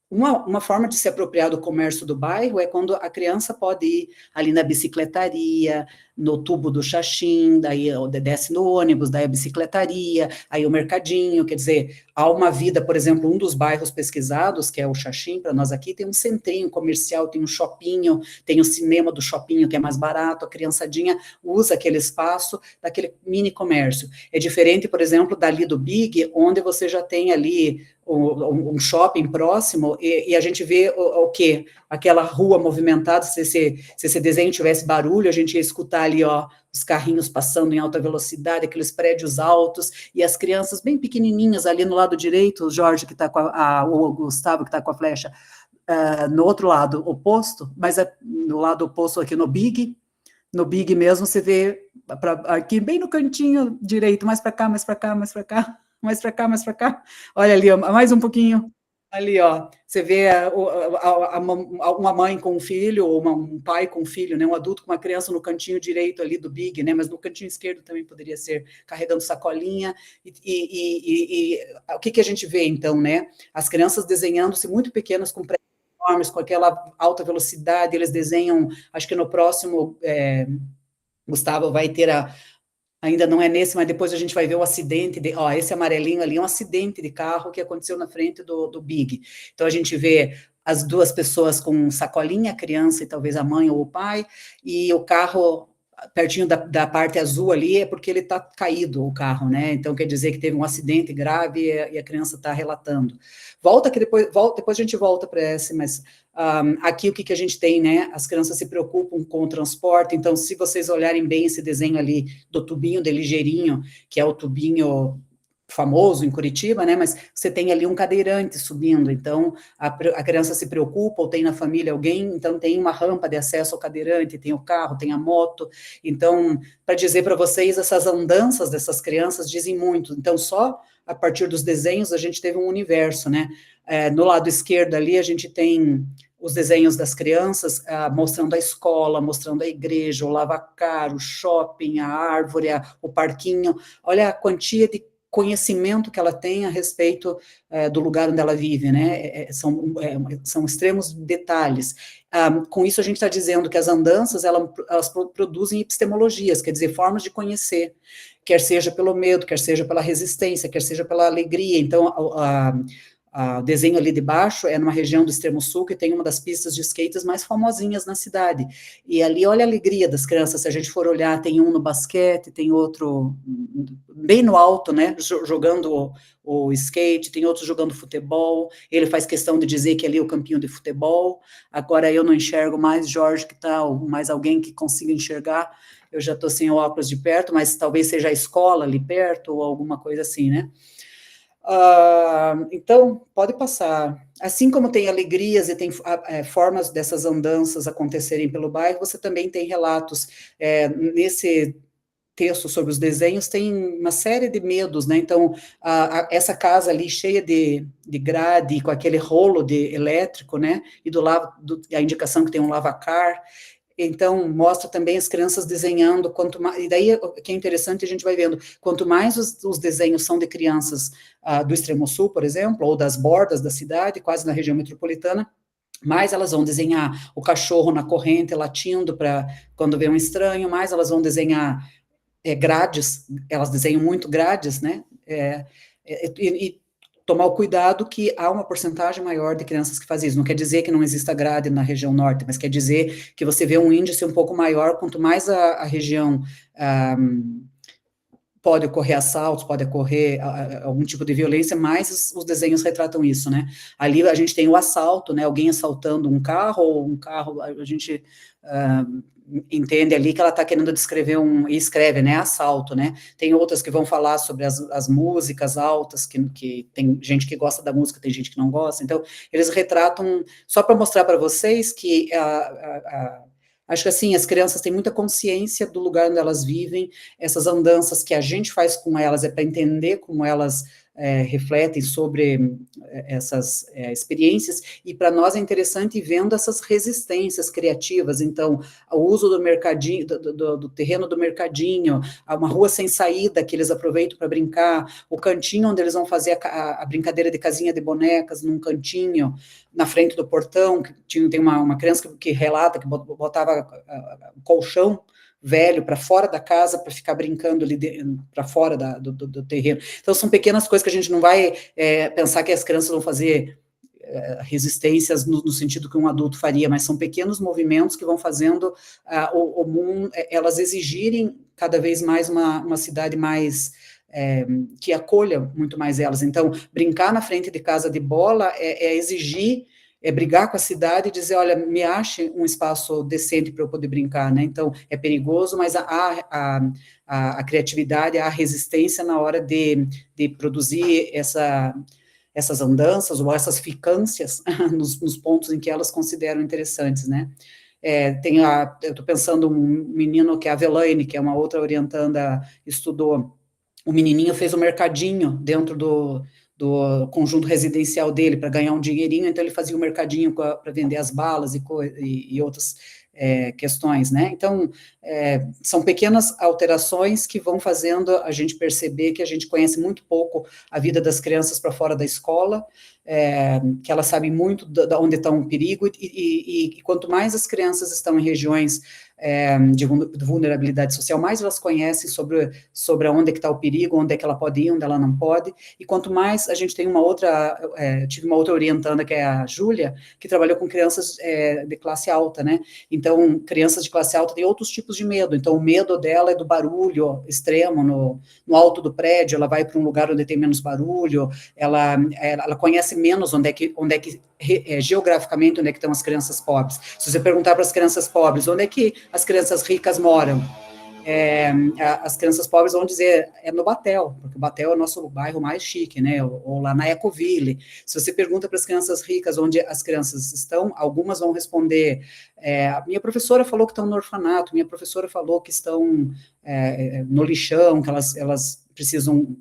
Uma forma de se apropriar do comércio do bairro é quando a criança pode ir ali na bicicletaria, no tubo do Xaxim, daí desce no ônibus, daí a bicicletaria, aí o mercadinho, quer dizer, há uma vida, por exemplo, um dos bairros pesquisados, que é o Xaxim, para nós aqui, tem um centrinho comercial, tem um shoppinho, tem o cinema do shoppinho, que é mais barato, a criançadinha usa aquele espaço daquele mini comércio. É diferente, por exemplo, dali do Big, onde você já tem ali um shopping próximo, e a gente vê o quê? Aquela rua movimentada, se esse desenho tivesse barulho, a gente ia escutar ali, ó, os carrinhos passando em alta velocidade, aqueles prédios altos, e as crianças bem pequenininhas ali no lado direito, o Jorge que está com o Gustavo que está com a flecha, no outro lado oposto, mas no lado oposto aqui no Big mesmo, você vê aqui bem no cantinho direito, mais para cá, mais para cá, mais para cá, mais para cá, mais para cá, olha ali, ó, mais um pouquinho, ali, ó, você vê uma mãe com um filho, ou um pai com um filho, né, um adulto com uma criança no cantinho direito ali do Big, né, mas no cantinho esquerdo também poderia ser, carregando sacolinha, e o que a gente vê, então, né, as crianças desenhando-se muito pequenas, com prédios enormes, com aquela alta velocidade, eles desenham, acho que no próximo, Gustavo, vai ter ainda não é nesse, mas depois a gente vai ver o acidente, esse amarelinho ali é um acidente de carro que aconteceu na frente do Big. Então, a gente vê as duas pessoas com sacolinha, a criança e talvez a mãe ou o pai, e o carro pertinho da parte azul ali, é porque ele está caído, o carro, né? Então, quer dizer que teve um acidente grave e a criança está relatando. Volta que depois a gente volta para esse, mas aqui o que a gente tem, né? As crianças se preocupam com o transporte, então, se vocês olharem bem esse desenho ali do tubinho de ligeirinho, que é o tubinho famoso em Curitiba, né, mas você tem ali um cadeirante subindo, então a criança se preocupa, ou tem na família alguém, então tem uma rampa de acesso ao cadeirante, tem o carro, tem a moto, então, para dizer para vocês, essas andanças dessas crianças dizem muito, então só a partir dos desenhos a gente teve um universo, né, no lado esquerdo ali a gente tem os desenhos das crianças, mostrando a escola, mostrando a igreja, o lavacar, o shopping, a árvore, o parquinho, olha a quantia de conhecimento que ela tem a respeito do lugar onde ela vive, né, são extremos detalhes. Com isso a gente está dizendo que as andanças, elas produzem epistemologias, quer dizer, formas de conhecer, quer seja pelo medo, quer seja pela resistência, quer seja pela alegria, então o desenho ali de baixo é numa região do extremo sul que tem uma das pistas de skates mais famosinhas na cidade, e ali olha a alegria das crianças, se a gente for olhar, tem um no basquete, tem outro bem no alto, né, jogando o skate, tem outros jogando futebol, ele faz questão de dizer que ali é o campinho de futebol, agora eu não enxergo mais, Jorge, que tá, ou mais alguém que consiga enxergar, eu já estou sem o óculos de perto, mas talvez seja a escola ali perto, ou alguma coisa assim, né. Então, pode passar. Assim como tem alegrias e tem formas dessas andanças acontecerem pelo bairro, você também tem relatos nesse texto sobre os desenhos, tem uma série de medos, né, então, essa casa ali cheia de grade, com aquele rolo de elétrico, né, e a indicação que tem um lavacar, então, mostra também as crianças desenhando, e daí, o que é interessante, a gente vai vendo, quanto mais os desenhos são de crianças do extremo sul, por exemplo, ou das bordas da cidade, quase na região metropolitana, mais elas vão desenhar o cachorro na corrente, latindo para quando vê um estranho, mais elas vão desenhar grades, elas desenham muito grades, né, e tomar o cuidado que há uma porcentagem maior de crianças que fazem isso, não quer dizer que não exista grade na região norte, mas quer dizer que você vê um índice um pouco maior, quanto mais a região pode ocorrer assaltos, pode ocorrer algum tipo de violência, mais os desenhos retratam isso, né, ali a gente tem o assalto, né, alguém assaltando um carro, ou um carro, a gente entende ali que ela está querendo descrever e escreve, né, assalto, né, tem outras que vão falar sobre as músicas altas, que tem gente que gosta da música, tem gente que não gosta, então, eles retratam, só para mostrar para vocês que acho que assim, as crianças têm muita consciência do lugar onde elas vivem, essas andanças que a gente faz com elas é para entender como elas refletem sobre essas experiências, e para nós é interessante ir vendo essas resistências criativas, então, o uso do mercadinho, do terreno do mercadinho, uma rua sem saída que eles aproveitam para brincar, o cantinho onde eles vão fazer a brincadeira de casinha de bonecas, num cantinho, na frente do portão, tem uma criança que relata que botava o colchão velho para fora da casa, para ficar brincando ali para fora do terreno. Então, são pequenas coisas que a gente não vai pensar que as crianças vão fazer resistências no sentido que um adulto faria, mas são pequenos movimentos que vão fazendo o mundo, elas exigirem cada vez mais uma cidade mais que acolha muito mais elas. Então, brincar na frente de casa de bola exigir, brigar com a cidade e dizer, olha, me ache um espaço decente para eu poder brincar, né, então, é perigoso, mas a criatividade, a resistência na hora de produzir essas andanças, ou essas ficâncias, nos pontos em que elas consideram interessantes, né. Eu estou pensando um menino que é a Velaine, que é uma outra orientanda, estudou, o menininho fez um mercadinho dentro do conjunto residencial dele para ganhar um dinheirinho, então ele fazia um mercadinho para vender as balas e outras questões, né, então, são pequenas alterações que vão fazendo a gente perceber que a gente conhece muito pouco a vida das crianças para fora da escola, que elas sabem muito de onde está um perigo, e quanto mais as crianças estão em regiões de vulnerabilidade social, mais elas conhecem sobre onde é que está o perigo, onde é que ela pode ir, onde ela não pode, e quanto mais a gente tem uma outra, tive uma outra orientanda, que é a Júlia, que trabalhou com crianças de classe alta, né, então, crianças de classe alta têm outros tipos de medo, então o medo dela é do barulho extremo, no alto do prédio, ela vai para um lugar onde tem menos barulho, ela conhece menos onde é que geograficamente, onde é que estão as crianças pobres. Se você perguntar para as crianças pobres, onde é que as crianças ricas moram? As crianças pobres vão dizer, no Batel, porque o Batel é o nosso bairro mais chique, né, ou lá na Ecoville. Se você pergunta para as crianças ricas onde as crianças estão, algumas vão responder, a minha professora falou que estão no orfanato, minha professora falou que estão no lixão, que elas precisam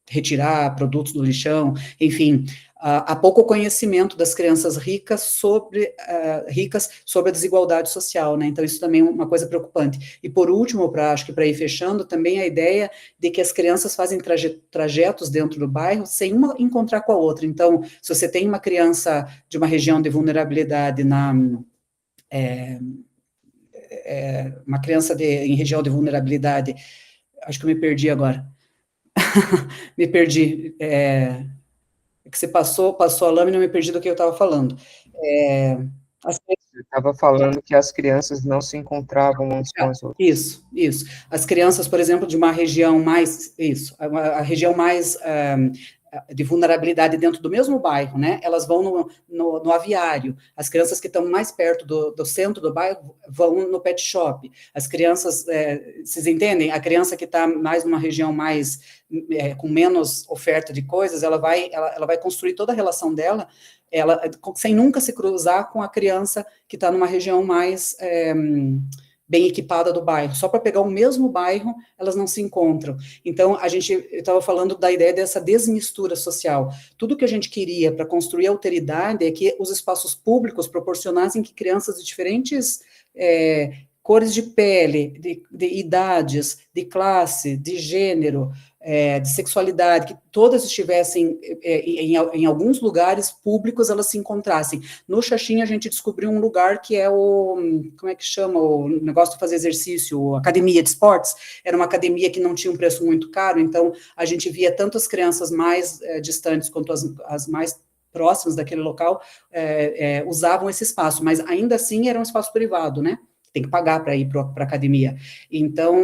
retirar produtos do lixão, enfim, há pouco conhecimento das crianças ricas sobre a desigualdade social, né, então isso também é uma coisa preocupante. E por último, acho que para ir fechando, também a ideia de que as crianças fazem trajetos dentro do bairro sem uma encontrar com a outra, então, se você tem uma criança de uma região de vulnerabilidade uma criança em região de vulnerabilidade, acho que eu me perdi agora, me perdi, que você passou a lâmina, eu me perdi do que eu estava falando. Eu estava falando que as crianças não se encontravam umas com as outras. Isso. As crianças, por exemplo, de uma região mais, a região mais de vulnerabilidade dentro do mesmo bairro, né, elas vão no aviário, as crianças que estão mais perto do centro do bairro vão no pet shop, as crianças, vocês entendem? A criança que está mais numa região mais, com menos oferta de coisas, ela vai construir toda a relação dela, sem nunca se cruzar com a criança que está numa região mais bem equipada do bairro, só para pegar o mesmo bairro, elas não se encontram. Então, eu estava falando da ideia dessa desmistura social. Tudo que a gente queria para construir a alteridade é que os espaços públicos proporcionassem que crianças de diferentes cores de pele, de idades, de classe, de gênero, de sexualidade, que todas estivessem em alguns lugares públicos, elas se encontrassem. No Xaxim, a gente descobriu um lugar que é como é que chama, o negócio de fazer exercício, academia de esportes, era uma academia que não tinha um preço muito caro, então a gente via tanto as crianças mais distantes quanto as mais próximas daquele local usavam esse espaço, mas ainda assim era um espaço privado, né? Tem que pagar para ir para a academia. Então,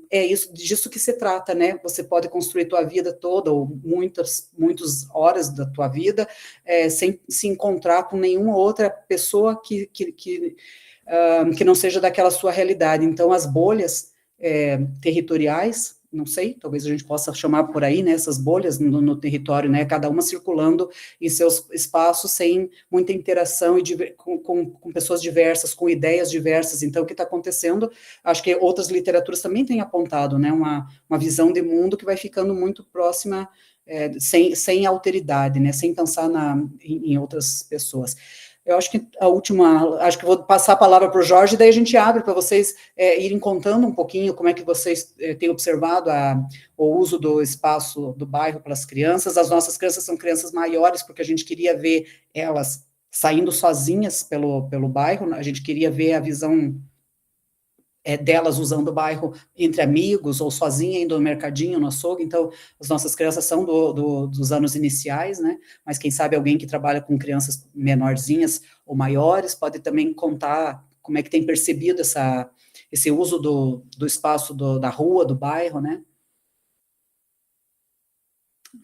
é disso que se trata, né? Você pode construir tua vida toda, ou muitas horas da tua vida, sem se encontrar com nenhuma outra pessoa que não seja daquela sua realidade. Então, as bolhas territoriais, não sei, talvez a gente possa chamar por aí, né, essas bolhas no território, né, cada uma circulando em seus espaços sem muita interação e com pessoas diversas, com ideias diversas. Então, o que está acontecendo, acho que outras literaturas também têm apontado, né, uma visão de mundo que vai ficando muito próxima, sem alteridade, né, sem pensar em outras pessoas. Eu acho que acho que vou passar a palavra para o Jorge, daí a gente abre para vocês irem contando um pouquinho como é que vocês têm observado o uso do espaço do bairro pelas crianças. As nossas crianças são crianças maiores, porque a gente queria ver elas saindo sozinhas pelo bairro, a gente queria ver a visão delas usando o bairro entre amigos, ou sozinha indo no mercadinho, no açougue. Então, as nossas crianças são dos anos iniciais, né, mas quem sabe alguém que trabalha com crianças menorzinhas ou maiores pode também contar como é que tem percebido esse uso do espaço da rua, do bairro, né.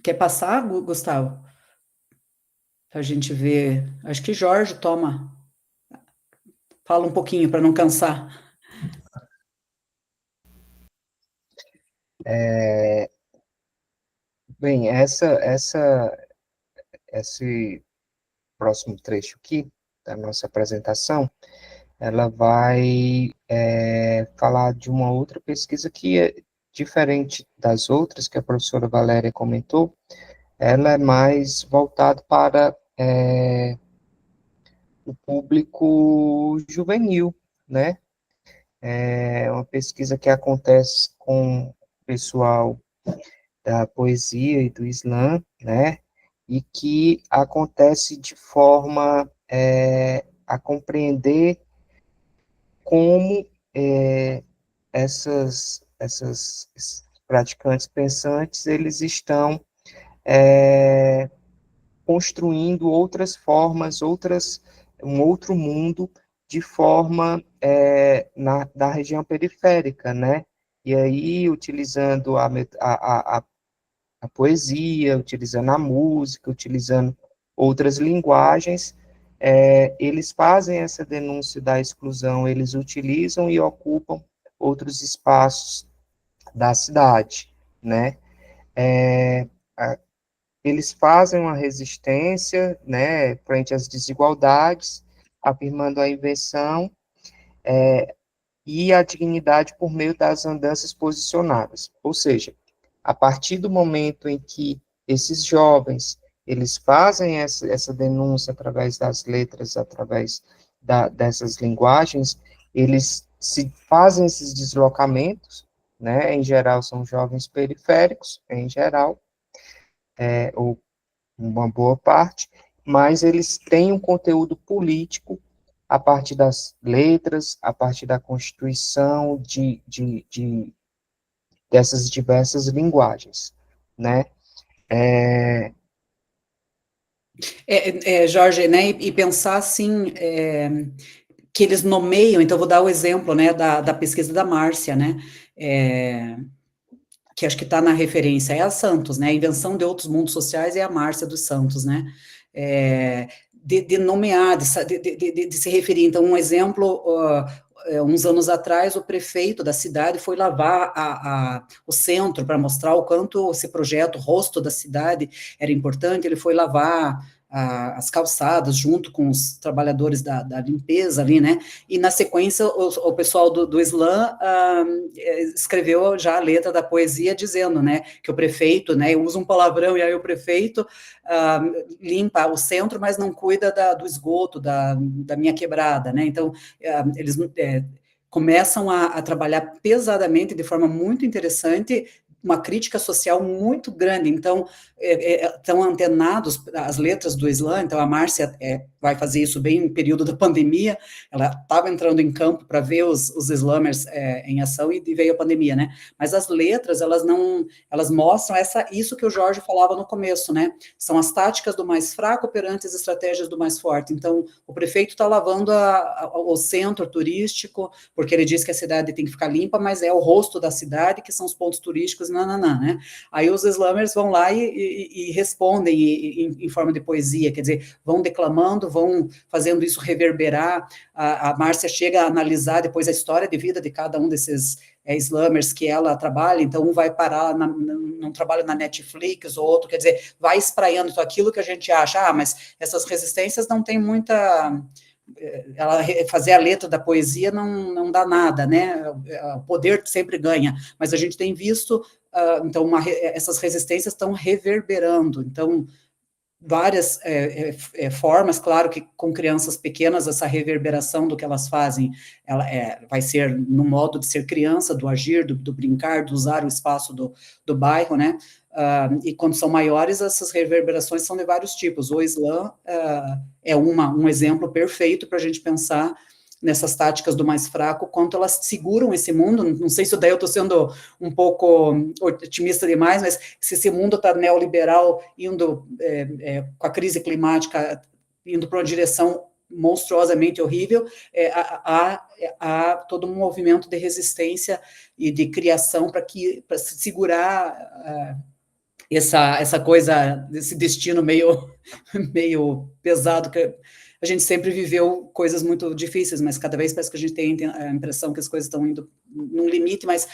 Quer passar, Gustavo? Para a gente ver, acho que Jorge fala um pouquinho para não cansar. Bem, esse próximo trecho aqui da nossa apresentação, ela vai falar de uma outra pesquisa que é diferente das outras que a professora Valéria comentou. Ela é mais voltada para o público juvenil, né? É uma pesquisa que acontece com o pessoal da poesia e do slam, né? E que acontece de forma a compreender como esses praticantes pensantes, eles estão construindo outras formas, um outro mundo de forma da região periférica, né? E aí, utilizando a poesia, utilizando a música, utilizando outras linguagens, eles fazem essa denúncia da exclusão, eles utilizam e ocupam outros espaços da cidade, né? Eles fazem uma resistência, né, frente às desigualdades, afirmando a invenção e a dignidade por meio das andanças posicionadas. Ou seja, a partir do momento em que esses jovens, eles fazem essa denúncia através das letras, através dessas linguagens, eles se fazem esses deslocamentos, né, em geral são jovens periféricos, em geral, ou uma boa parte, mas eles têm um conteúdo político a partir das letras, a partir da constituição dessas diversas linguagens, né? Jorge, né, e pensar assim, que eles nomeiam, então vou dar o exemplo, né, da pesquisa da Márcia, né, que acho que está na referência, é a Santos, né, a invenção de outros mundos sociais é a Márcia dos Santos, né, de nomear, de se referir, então um exemplo, uns anos atrás o prefeito da cidade foi lavar o centro para mostrar o quanto esse projeto, o rosto da cidade era importante, ele foi lavar as calçadas, junto com os trabalhadores da limpeza ali, né, e na sequência o pessoal do Slam escreveu já a letra da poesia dizendo, né, que o prefeito, né, usa um palavrão, e aí o prefeito limpa o centro, mas não cuida do esgoto, da minha quebrada, né, então eles começam a trabalhar pesadamente, de forma muito interessante, uma crítica social muito grande, então, estão antenados as letras do Slam, então a Márcia vai fazer isso bem no período da pandemia, ela estava entrando em campo para ver os slammers em ação, e veio a pandemia, né, mas as letras, elas mostram isso que o Jorge falava no começo, né, são as táticas do mais fraco perante as estratégias do mais forte, então, o prefeito está lavando o centro turístico, porque ele diz que a cidade tem que ficar limpa, mas é o rosto da cidade, que são os pontos turísticos, né? Aí os slammers vão lá e respondem em forma de poesia, quer dizer, vão declamando, vão fazendo isso reverberar, a Márcia chega a analisar depois a história de vida de cada um desses slammers que ela trabalha, então um vai parar num trabalho na Netflix, ou outro, quer dizer, vai espraiando, então aquilo que a gente acha, mas essas resistências não tem muita... fazer a letra da poesia não dá nada, né, o poder sempre ganha, mas a gente tem visto, então, essas resistências estão reverberando, então, várias formas, claro que com crianças pequenas, essa reverberação do que elas fazem, ela vai ser no modo de ser criança, do agir, do brincar, do usar o espaço do bairro, né, e quando são maiores, essas reverberações são de vários tipos, o Slam é um exemplo perfeito para a gente pensar nessas táticas do mais fraco, quanto elas seguram esse mundo, não sei se daí eu estou sendo um pouco otimista demais, mas se esse mundo está neoliberal, indo com a crise climática, indo para uma direção monstruosamente horrível, há todo um movimento de resistência e de criação para se segurar essa coisa, desse destino meio pesado, que a gente sempre viveu coisas muito difíceis, mas cada vez parece que a gente tem a impressão que as coisas estão indo num limite, mas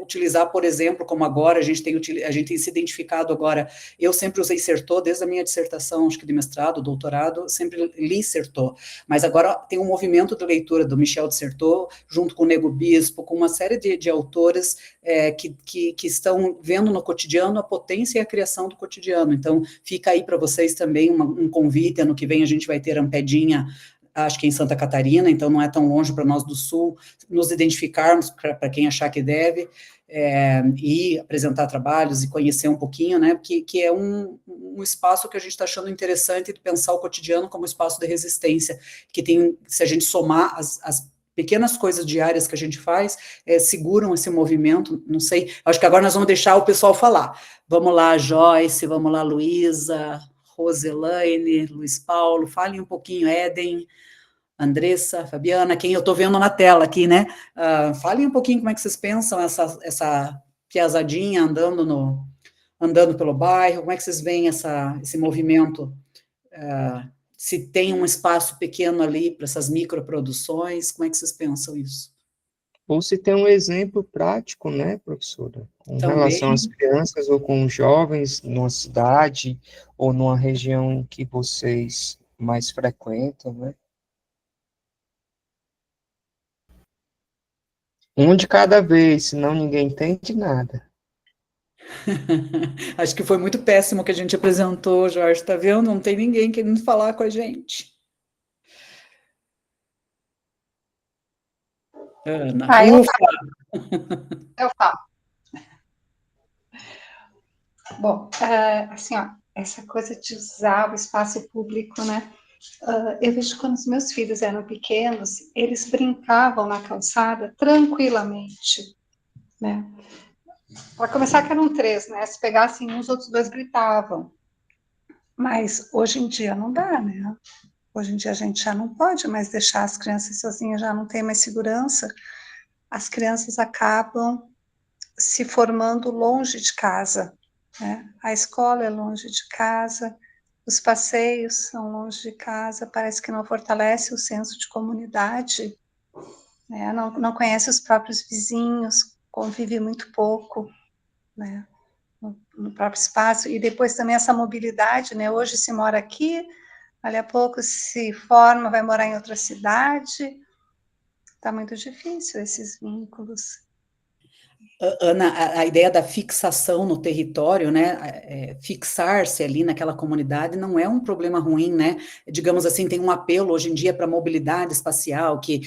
utilizar, por exemplo, como agora, a gente tem se identificado agora, eu sempre usei Certeau, desde a minha dissertação, acho que de mestrado, doutorado, sempre li Certeau, mas agora tem um movimento de leitura do Michel de Certeau, junto com o Nego Bispo, com uma série de autores que estão vendo no cotidiano a potência e a criação do cotidiano, então fica aí para vocês também um convite, ano que vem a gente vai ter Ampedinha, acho que em Santa Catarina, então não é tão longe para nós do Sul, nos identificarmos, para quem achar que deve, e apresentar trabalhos e conhecer um pouquinho, né, que é um espaço que a gente está achando interessante de pensar o cotidiano como espaço de resistência, que tem, se a gente somar as pequenas coisas diárias que a gente faz seguram esse movimento, não sei, acho que agora nós vamos deixar o pessoal falar. Vamos lá, Joyce, vamos lá, Luísa, Roselaine, Luiz Paulo, falem um pouquinho, Éden, Andressa, Fabiana, quem eu estou vendo na tela aqui, né? Falem um pouquinho como é que vocês pensam essa piazadinha andando pelo bairro, como é que vocês veem esse movimento? Se tem um espaço pequeno ali para essas microproduções, como é que vocês pensam isso? Ou se tem um exemplo prático, né, professora, com Também. relação às crianças ou com os jovens numa cidade ou numa região que vocês mais frequentam, né? Um de cada vez, senão ninguém entende nada. Acho que foi muito péssimo o que a gente apresentou, Jorge, tá vendo? Não tem ninguém querendo falar com a gente. Ana, Eu falo. Bom, assim, ó, essa coisa de usar o espaço público, né? Eu vejo quando os meus filhos eram pequenos, eles brincavam na calçada tranquilamente, né? Para começar, que eram 3, né? Se pegassem uns, outros 2 gritavam. Mas hoje em dia não dá, né? Hoje em dia a gente já não pode mais deixar as crianças sozinhas, já não tem mais segurança. As crianças acabam se formando longe de casa, né? A escola é longe de casa, os passeios são longe de casa, parece que não fortalece o senso de comunidade, né? Não conhece os próprios vizinhos, convive muito pouco, né? No próprio espaço, e depois também essa mobilidade, né? Hoje se mora aqui, dali a pouco se forma, vai morar em outra cidade, está muito difícil esses vínculos. Ana, a ideia da fixação no território, né, fixar-se ali naquela comunidade não é um problema ruim, né, digamos assim, tem um apelo hoje em dia para a mobilidade espacial, que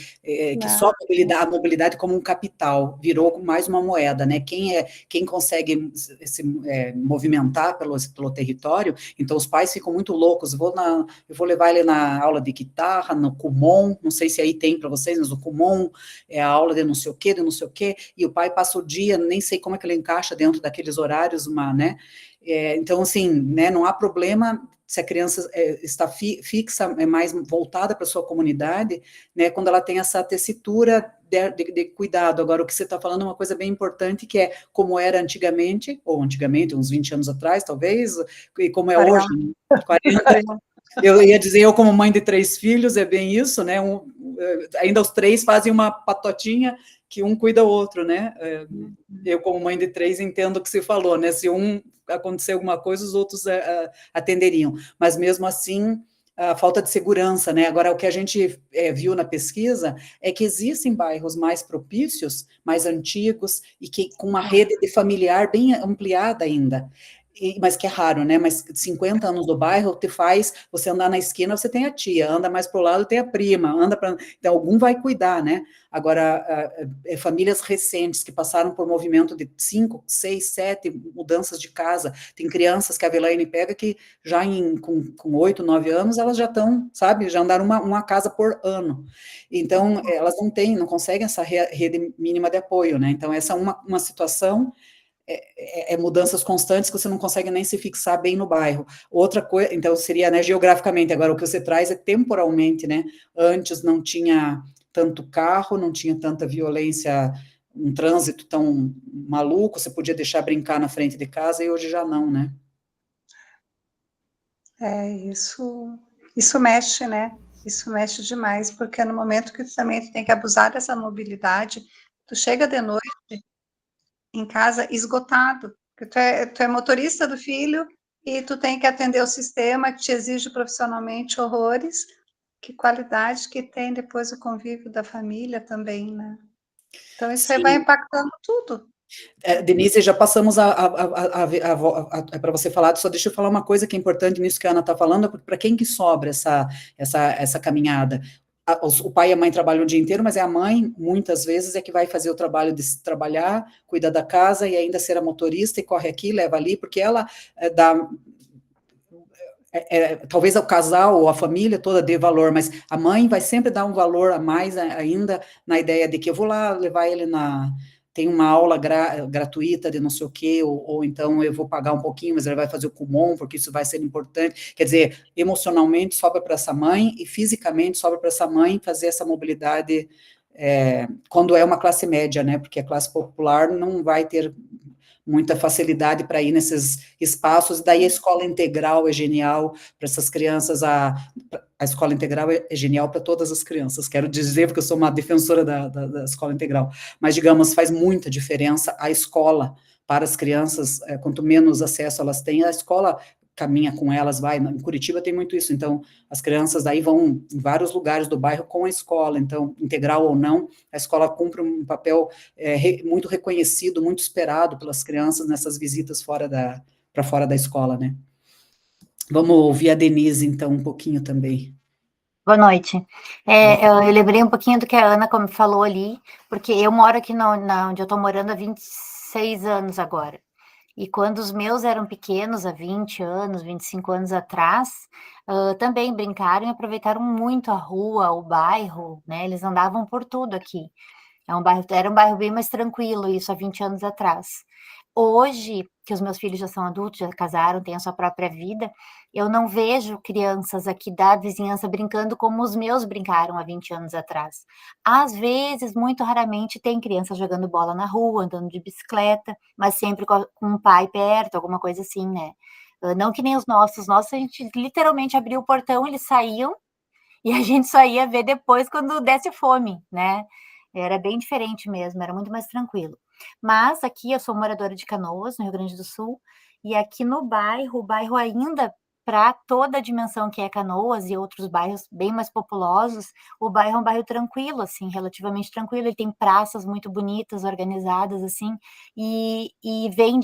só a mobilidade como um capital, virou mais uma moeda, né, quem consegue se movimentar pelo território, então os pais ficam muito loucos, eu vou levar ele na aula de guitarra, no Kumon, não sei se aí tem para vocês, mas o Kumon é a aula de não sei o quê, e o pai passa o dia, nem sei como é que ele encaixa dentro daqueles horários, né? Então, assim, né, não há problema se a criança está fixa, é mais voltada para a sua comunidade, né, quando ela tem essa tessitura de cuidado. Agora, o que você está falando é uma coisa bem importante, que é como era antigamente, ou antigamente, uns 20 anos atrás, talvez, e como é hoje, 40. Eu ia dizer, eu como mãe de 3 filhos, é bem isso, né, ainda os 3 fazem uma patotinha, que um cuida o outro, né? Eu, como mãe de 3, entendo o que você falou, né? Se um acontecer alguma coisa, os outros atenderiam. Mas, mesmo assim, a falta de segurança, né? Agora, o que a gente viu na pesquisa é que existem bairros mais propícios, mais antigos, e que com uma rede de familiar bem ampliada ainda. Mas que é raro, né? Mas 50 anos do bairro te faz você andar na esquina, você tem a tia, anda mais para o lado, tem a prima, então algum vai cuidar, né? Agora, famílias recentes que passaram por movimento de 5, 6, 7 mudanças de casa, tem crianças que a Velaine pega que já com 8, 9 anos, elas já estão, sabe, já andaram uma casa por ano. Então, elas não conseguem essa rede mínima de apoio, né? Então, essa é uma situação. Mudanças constantes que você não consegue nem se fixar bem no bairro. Outra coisa, então, seria, né, geograficamente, agora o que você traz é temporalmente, né, antes não tinha tanto carro, não tinha tanta violência, um trânsito tão maluco, você podia deixar brincar na frente de casa, e hoje já não, né? Isso mexe, né, isso mexe demais, porque no momento que tu também tem que abusar dessa mobilidade, tu chega de noite em casa esgotado, porque tu é motorista do filho e tu tem que atender o sistema que te exige profissionalmente horrores, que qualidade que tem depois o convívio da família também, né? Então isso aí vai impactando tudo. Denise, já passamos para você falar, só deixa eu falar uma coisa que é importante nisso que a Ana está falando, para quem que sobra essa caminhada? O pai e a mãe trabalham o dia inteiro, mas é a mãe, muitas vezes, é que vai fazer o trabalho de trabalhar, cuidar da casa e ainda ser a motorista e corre aqui, leva ali, porque ela talvez o casal ou a família toda dê valor, mas a mãe vai sempre dar um valor a mais ainda na ideia de que eu vou lá levar ele tem uma aula gratuita de não sei o quê, ou então eu vou pagar um pouquinho, mas ele vai fazer o Kumon, porque isso vai ser importante. Quer dizer, emocionalmente sobra para essa mãe e fisicamente sobra para essa mãe fazer essa mobilidade quando é uma classe média, né? Porque a classe popular não vai ter muita facilidade para ir nesses espaços, daí a escola integral é genial para essas crianças, a escola integral é genial para todas as crianças, quero dizer, porque eu sou uma defensora da escola integral, mas, digamos, faz muita diferença a escola para as crianças, quanto menos acesso elas têm, a escola caminha com elas, em Curitiba tem muito isso, então, as crianças daí vão em vários lugares do bairro com a escola, então, integral ou não, a escola cumpre um papel muito reconhecido, muito esperado pelas crianças nessas visitas para fora da escola, né? Vamos ouvir a Denise, então, um pouquinho também. Boa noite. Eu lembrei um pouquinho do que a Ana falou ali, porque eu moro aqui onde eu estou morando há 26 anos agora. E quando os meus eram pequenos, há 20 anos, 25 anos atrás, também brincaram e aproveitaram muito a rua, o bairro, né? Eles andavam por tudo aqui. Era um bairro bem mais tranquilo, isso há 20 anos atrás. Hoje, que os meus filhos já são adultos, já casaram, têm a sua própria vida, eu não vejo crianças aqui da vizinhança brincando como os meus brincaram há 20 anos atrás. Às vezes, muito raramente, tem crianças jogando bola na rua, andando de bicicleta, mas sempre com um pai perto, alguma coisa assim, né? Não que nem os nossos a gente literalmente abria o portão, eles saíam, e a gente só ia ver depois quando desse fome, né? Era bem diferente mesmo, era muito mais tranquilo. Mas aqui eu sou moradora de Canoas, no Rio Grande do Sul, e aqui no bairro, o bairro ainda, para toda a dimensão que é Canoas e outros bairros bem mais populosos, o bairro é um bairro tranquilo, assim, relativamente tranquilo, ele tem praças muito bonitas, organizadas, assim, e vem...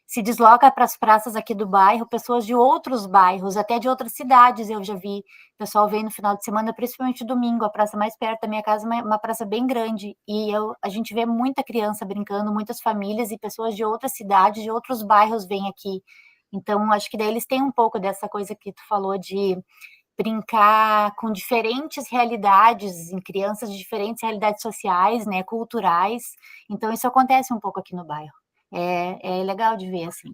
se desloca para as praças aqui do bairro, pessoas de outros bairros, até de outras cidades, eu já vi, o pessoal vem no final de semana, principalmente domingo, a praça mais perto da minha casa é uma praça bem grande, e a gente vê muita criança brincando, muitas famílias e pessoas de outras cidades, de outros bairros vêm aqui, então acho que daí eles têm um pouco dessa coisa que tu falou de brincar com diferentes realidades, em crianças de diferentes realidades sociais, né, culturais, então isso acontece um pouco aqui no bairro. É legal de ver, assim.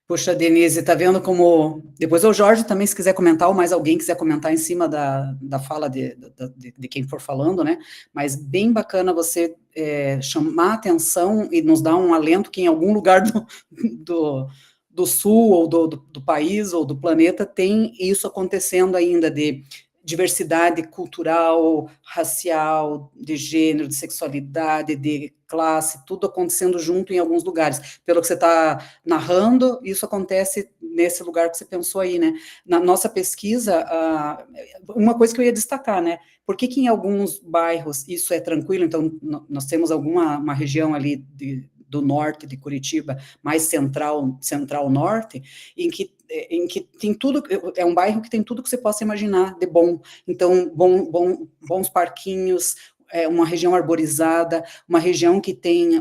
Poxa, Denise, tá vendo como... Depois o Jorge também, se quiser comentar, ou mais alguém quiser comentar em cima da fala de quem for falando, né? Mas bem bacana você chamar a atenção e nos dar um alento que em algum lugar do sul, ou do país, ou do planeta, tem isso acontecendo ainda, de diversidade cultural, racial, de gênero, de sexualidade, de classe, tudo acontecendo junto em alguns lugares. Pelo que você está narrando, isso acontece nesse lugar que você pensou aí, né? Na nossa pesquisa, uma coisa que eu ia destacar, né? Por que em alguns bairros isso é tranquilo? Então, nós temos uma região ali do norte de Curitiba, mais central-norte, em que tem tudo, é um bairro que tem tudo que você possa imaginar de bom. Então, bons parquinhos, uma região arborizada, uma região que tem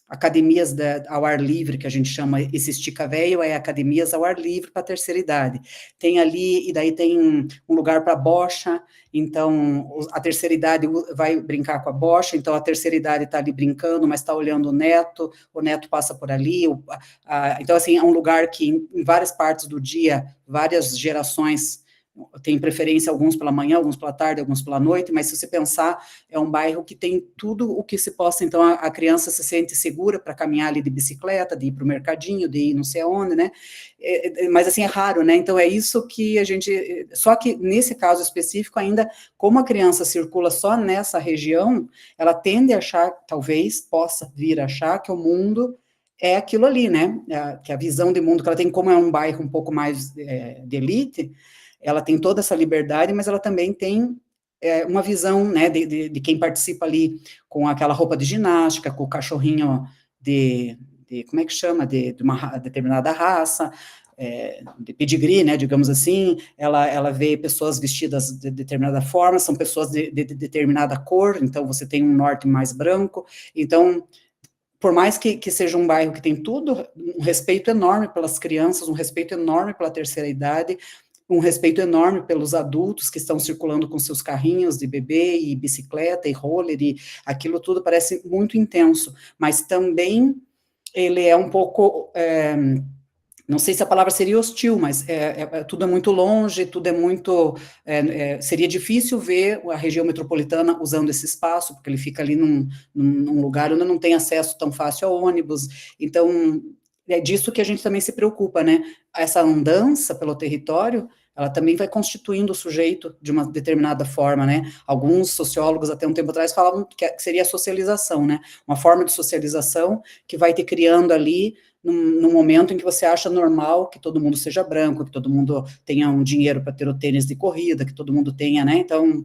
academias ao ar livre, que a gente chama, esse estica velho, academias ao ar livre para a terceira idade. Tem ali, e daí tem um lugar para bocha, então a terceira idade vai brincar com a bocha, então a terceira idade está ali brincando, mas está olhando o neto passa por ali, então assim, é um lugar que em várias partes do dia, várias gerações tem preferência, alguns pela manhã, alguns pela tarde, alguns pela noite, mas se você pensar, é um bairro que tem tudo o que se possa, então a criança se sente segura para caminhar ali de bicicleta, de ir para o mercadinho, de ir não sei aonde, né, mas assim, é raro, né, então é isso que a gente, só que nesse caso específico ainda, como a criança circula só nessa região, ela tende a achar, talvez possa vir a achar que o mundo é aquilo ali, né, que a visão de mundo que ela tem, como é um bairro um pouco mais de elite, ela tem toda essa liberdade, mas ela também tem uma visão, né, de quem participa ali com aquela roupa de ginástica, com o cachorrinho como é que chama, de uma determinada raça, de pedigree, né, digamos assim, ela vê pessoas vestidas de determinada forma, são pessoas de determinada cor, então você tem um norte mais branco, então por mais que seja um bairro que tem tudo, um respeito enorme pelas crianças, um respeito enorme pela terceira idade, um respeito enorme pelos adultos que estão circulando com seus carrinhos de bebê e bicicleta e roller, e aquilo tudo parece muito intenso, mas também ele é um pouco, não sei se a palavra seria hostil, mas tudo é muito longe, tudo é muito, seria difícil ver a região metropolitana usando esse espaço, porque ele fica ali num lugar onde não tem acesso tão fácil a ônibus, então é disso que a gente também se preocupa, né? Essa andança pelo território, ela também vai constituindo o sujeito de uma determinada forma, né? Alguns sociólogos, até um tempo atrás, falavam que seria a socialização, né? Uma forma de socialização que vai te criando ali, num momento em que você acha normal que todo mundo seja branco, que todo mundo tenha um dinheiro para ter o tênis de corrida, que todo mundo tenha, né? Então,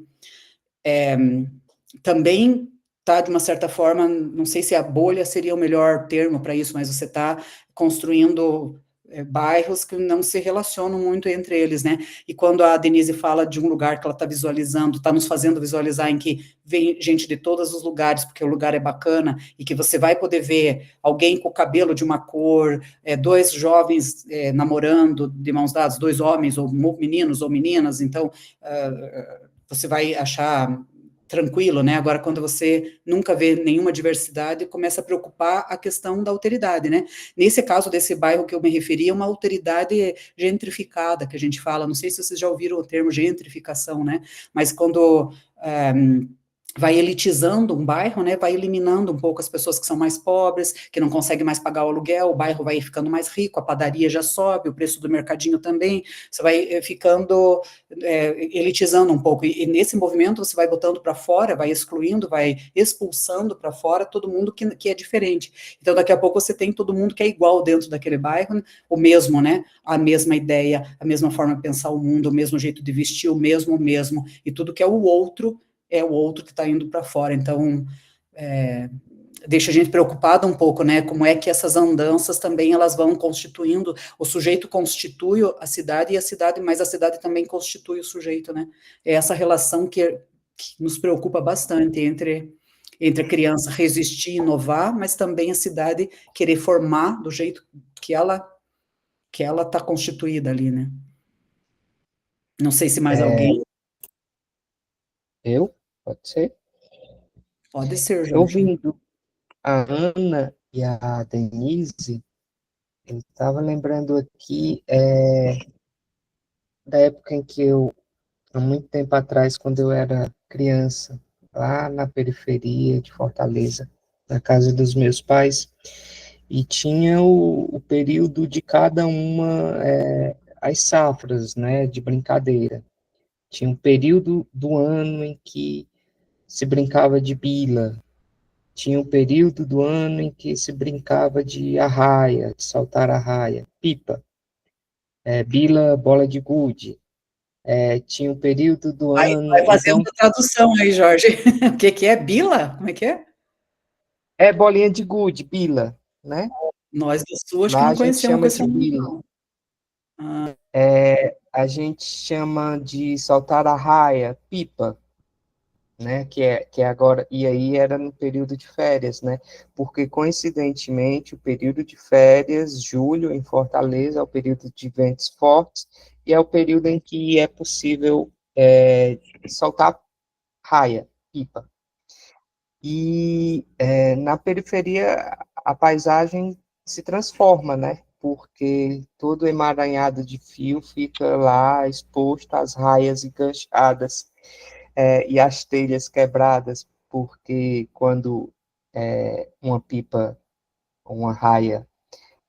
também tá, de uma certa forma, não sei se a bolha seria o melhor termo para isso, mas você está construindo bairros que não se relacionam muito entre eles, né? E quando a Denise fala de um lugar que ela está visualizando, está nos fazendo visualizar em que vem gente de todos os lugares, porque o lugar é bacana, e que você vai poder ver alguém com o cabelo de uma cor, dois jovens namorando de mãos dadas, dois homens, ou meninos ou meninas, então você vai achar tranquilo, né? Agora, quando você nunca vê nenhuma diversidade, começa a preocupar a questão da alteridade, né? Nesse caso desse bairro que eu me referi, é uma alteridade gentrificada, que a gente fala, não sei se vocês já ouviram o termo gentrificação, né? Mas quando vai elitizando um bairro, né, vai eliminando um pouco as pessoas que são mais pobres, que não conseguem mais pagar o aluguel, o bairro vai ficando mais rico, a padaria já sobe, o preço do mercadinho também, você vai ficando, elitizando um pouco, e nesse movimento você vai botando para fora, vai excluindo, vai expulsando para fora todo mundo que é diferente, então daqui a pouco você tem todo mundo que é igual dentro daquele bairro, o mesmo, né, a mesma ideia, a mesma forma de pensar o mundo, o mesmo jeito de vestir, o mesmo, e tudo que é o outro que está indo para fora, então deixa a gente preocupado um pouco, né, como é que essas andanças também, elas vão constituindo, o sujeito constitui a cidade, mas a cidade também constitui o sujeito, né, é essa relação que nos preocupa bastante entre a criança resistir, inovar, mas também a cidade querer formar do jeito que ela está constituída ali, né. Não sei se mais alguém... Pode ser? Pode ser, Jorge. Ouvindo a Ana e a Denise, eu estava lembrando aqui da época em que há muito tempo atrás, quando eu era criança, lá na periferia de Fortaleza, na casa dos meus pais, e tinha o período de cada uma, as safras, né, de brincadeira. Tinha um período do ano em que se brincava de bila, tinha um período do ano em que se brincava de arraia, de saltar arraia, pipa, bila, bola de gude. Tinha um período do ano... Vai fazendo então, a tradução aí, Jorge. O que é bila? Como é que é? É bolinha de gude, bila, né? Nós do Sul acho que Lá não a gente conhecemos com chama esse de nome, bila. não. Ah, A gente chama de saltar a raia, pipa, né? Que é agora, e aí era no período de férias, né? Porque coincidentemente o período de férias, julho em Fortaleza, é o período de ventos fortes e é o período em que é possível soltar raia, pipa. E na periferia a paisagem se transforma, né? Porque todo emaranhado de fio fica lá exposto às raias enganchadas e às telhas quebradas, porque quando uma pipa, uma raia,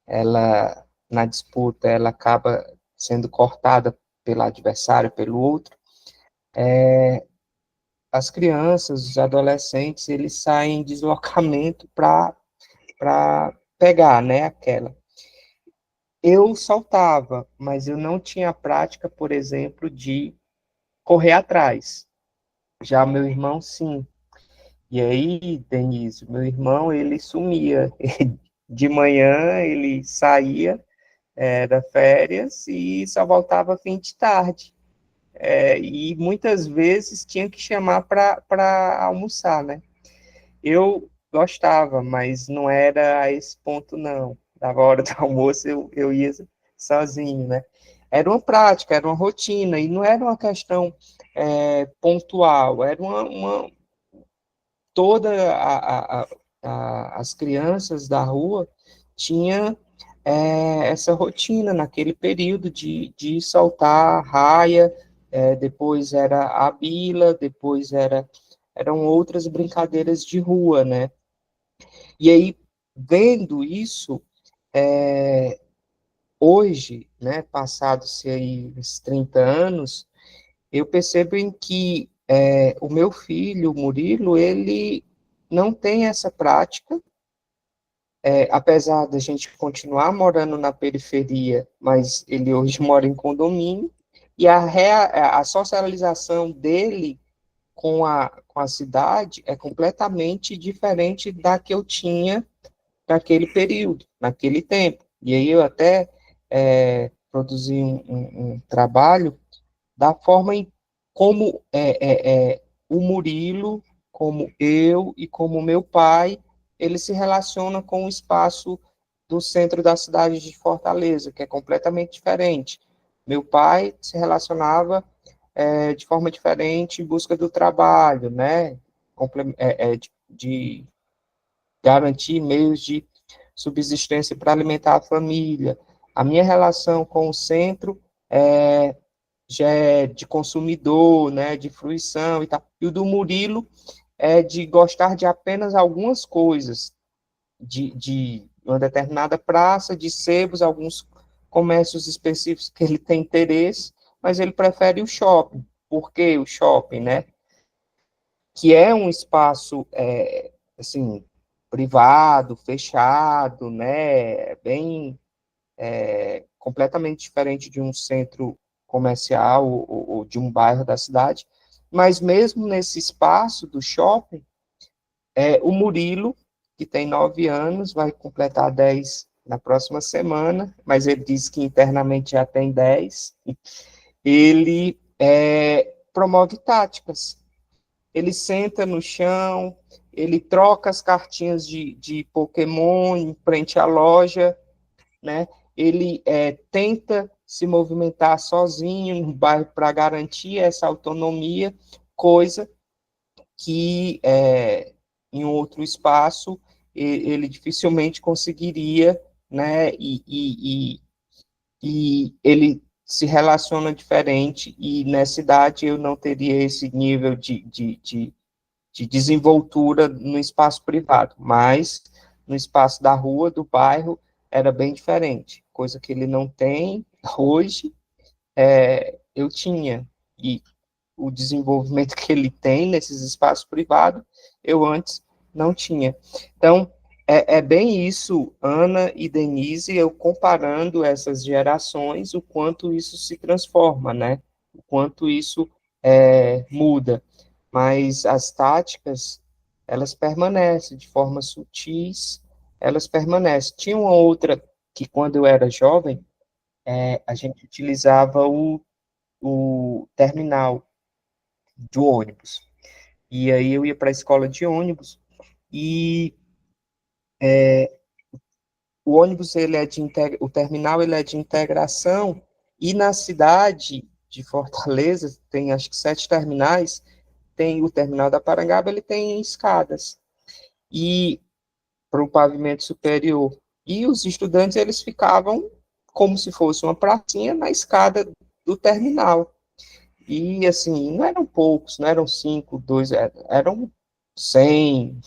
ela na disputa, ela acaba sendo cortada pelo adversário, pelo outro, as crianças, os adolescentes, eles saem em deslocamento para pegar, né, aquela. Eu saltava, mas eu não tinha prática, por exemplo, de correr atrás. Já meu irmão, sim. E aí, Denise, meu irmão, ele sumia. De manhã, ele saía, era férias, e só voltava fim de tarde. E muitas vezes tinha que chamar para almoçar, né? Eu gostava, mas não era a esse ponto, não. Dava hora do almoço, eu ia sozinho, né? Era uma prática, era uma rotina, e não era uma questão pontual, era toda as crianças da rua tinha essa rotina naquele período de soltar raia, depois era a bila, depois eram outras brincadeiras de rua, né? E aí, vendo isso, hoje, né, passados-se aí uns 30 anos, eu percebo em que o meu filho, o Murilo, ele não tem essa prática, apesar da gente continuar morando na periferia, mas ele hoje mora em condomínio, e a socialização dele com a cidade é completamente diferente da que eu tinha naquele período, naquele tempo. E aí eu até produzi um trabalho da forma em como o Murilo, como eu e como meu pai, ele se relaciona com o espaço do centro da cidade de Fortaleza, que é completamente diferente. Meu pai se relacionava de forma diferente em busca do trabalho, né? De garantir meios de subsistência para alimentar a família. A minha relação com o centro já é de consumidor, né, de fruição e tal. E o do Murilo é de gostar de apenas algumas coisas, de uma determinada praça, de sebos, alguns comércios específicos que ele tem interesse, mas ele prefere o shopping. Por que o shopping, né? Que é um espaço, assim, privado, fechado, né? Bem completamente diferente de um centro comercial ou de um bairro da cidade, mas mesmo nesse espaço do shopping, o Murilo, que tem 9 anos, vai completar 10 na próxima semana, mas ele diz que internamente já tem 10, ele promove táticas. Ele senta no chão, ele troca as cartinhas de Pokémon em frente à loja, né? Ele tenta se movimentar sozinho no bairro para garantir essa autonomia, coisa que em outro espaço ele dificilmente conseguiria, né? E ele se relaciona diferente, e nessa idade eu não teria esse nível de desenvoltura no espaço privado, mas no espaço da rua, do bairro, era bem diferente, coisa que ele não tem hoje, eu tinha, e o desenvolvimento que ele tem nesses espaços privados, eu antes não tinha. Então, é bem isso, Ana e Denise, eu comparando essas gerações, o quanto isso se transforma, né? O quanto isso muda. Mas as táticas, elas permanecem de forma sutis, elas permanecem. Tinha uma outra que, quando eu era jovem, a gente utilizava o terminal do ônibus. E aí eu ia para a escola de ônibus, e o ônibus, o terminal, ele é de integração, e na cidade de Fortaleza, tem acho que 7 terminais, tem o terminal da Parangaba, ele tem escadas, e para o pavimento superior. E os estudantes, eles ficavam como se fosse uma pracinha na escada do terminal. E, assim, não eram poucos, não eram 5, 2, eram 100,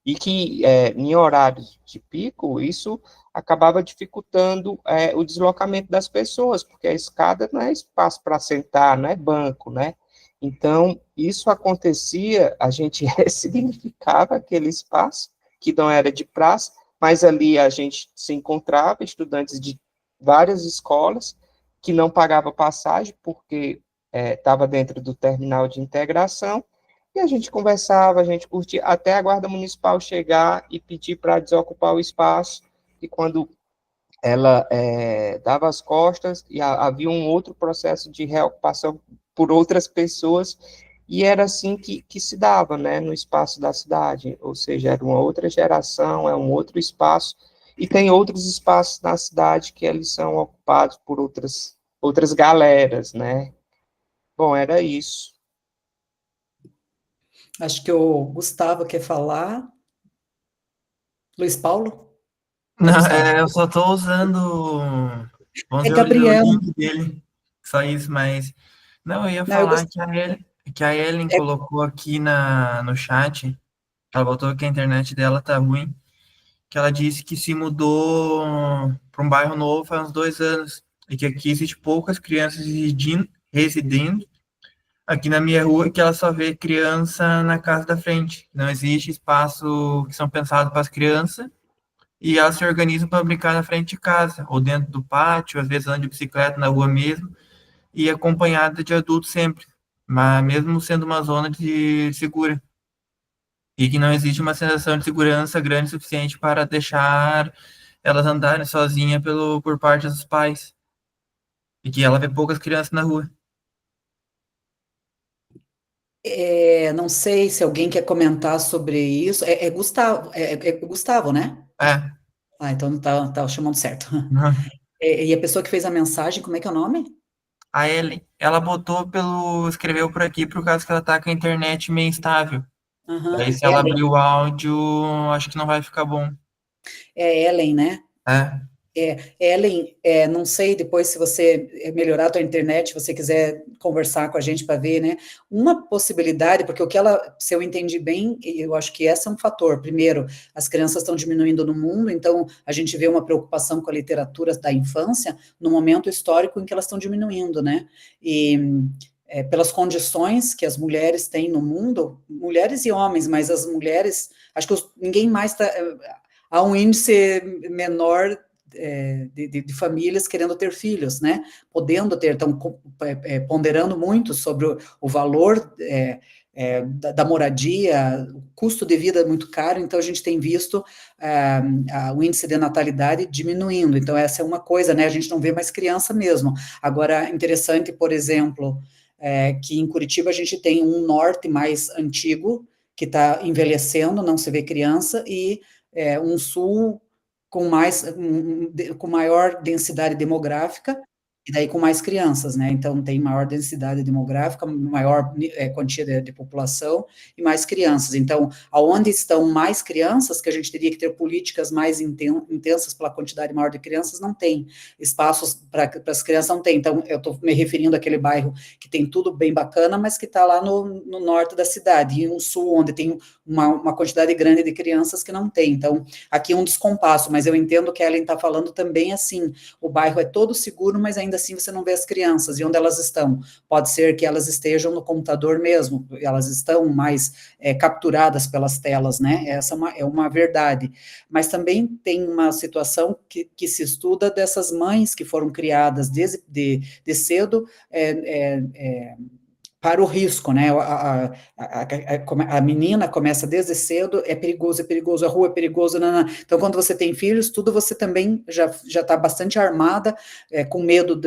e que em horários de pico, isso acabava dificultando o deslocamento das pessoas, porque a escada não é espaço para sentar, não é banco, né? Então, isso acontecia, a gente ressignificava aquele espaço, que não era de praça, mas ali a gente se encontrava, estudantes de várias escolas, que não pagavam passagem, porque estava dentro do terminal de integração, e a gente conversava, a gente curtia, até a Guarda Municipal chegar e pedir para desocupar o espaço, e quando ela dava as costas, e havia um outro processo de reocupação por outras pessoas, E era assim que se dava, né, no espaço da cidade, ou seja, era uma outra geração, é um outro espaço, e tem outros espaços na cidade que eles são ocupados por outras galeras, né? Bom, era isso. Acho que o Gustavo quer falar. Luiz Paulo? É Não, Gustavo. eu só tô usando, vamos É dizer, o Gabriel. link dele, só isso, mas não, eu ia Não, eu falar gost... que a Ellen é, colocou aqui no chat, ela botou que a internet dela tá ruim, que ela disse que se mudou para um bairro novo faz uns 2 anos, e que aqui existe poucas crianças residindo aqui na minha rua, que ela só vê criança na casa da frente. Não existe espaço que são pensados para as crianças, e elas se organizam para brincar na frente de casa, ou dentro do pátio, às vezes andam de bicicleta na rua mesmo, e acompanhada de adultos sempre, mas mesmo sendo uma zona de segura, e que não existe uma sensação de segurança grande o suficiente para deixar elas andarem sozinhas por parte dos pais, e que ela vê poucas crianças na rua. não sei se alguém quer comentar sobre isso. É Gustavo, é Gustavo, né? É, Ah, então tá chamando certo. E a pessoa que fez a mensagem, como é que é o nome? a Ellen, ela escreveu por aqui por causa que ela tá com a internet meio instável. Daí Aham, se ela abrir o áudio, acho que não vai ficar bom. é Ellen, né? É, Ellen, não sei depois se você melhorar a tua internet, se você quiser conversar com a gente para ver, né? Uma possibilidade, porque o que ela, se eu entendi bem, eu acho que esse é um fator. Primeiro, as crianças estão diminuindo no mundo, então a gente vê uma preocupação com a literatura da infância no momento histórico em que elas estão diminuindo, né? E pelas condições que as mulheres têm no mundo, mulheres e homens, mas as mulheres, acho que ninguém mais está. Há um índice menor de famílias querendo ter filhos, né? Podendo ter, estão ponderando muito sobre o valor da moradia, o custo de vida é muito caro, então a gente tem visto o índice de natalidade diminuindo. Então, essa é uma coisa, né? A gente não vê mais criança mesmo. Agora, interessante, por exemplo, que em Curitiba a gente tem um norte mais antigo, que está envelhecendo, não se vê criança, e um sul com maior densidade demográfica, e daí com mais crianças, né? Então tem maior densidade demográfica, maior quantia de população e mais crianças. Então, aonde estão mais crianças, que a gente teria que ter políticas mais intensas pela quantidade maior de crianças, não tem. Espaços para as crianças não tem. Então, eu estou me referindo àquele bairro que tem tudo bem bacana, mas que está lá no norte da cidade, e um sul, onde tem uma quantidade grande de crianças que não tem. Então, aqui é um descompasso, mas eu entendo que a Ellen está falando também assim, o bairro é todo seguro, mas ainda assim você não vê as crianças, e onde elas estão? Pode ser que elas estejam no computador mesmo, elas estão mais capturadas pelas telas, né? Essa é uma verdade. Mas também tem uma situação que se estuda dessas mães que foram criadas desde de cedo, para o risco, né? A menina começa desde cedo, é perigoso, a rua é perigoso. Então, quando você tem filhos, tudo você também já está bastante armada, com medo,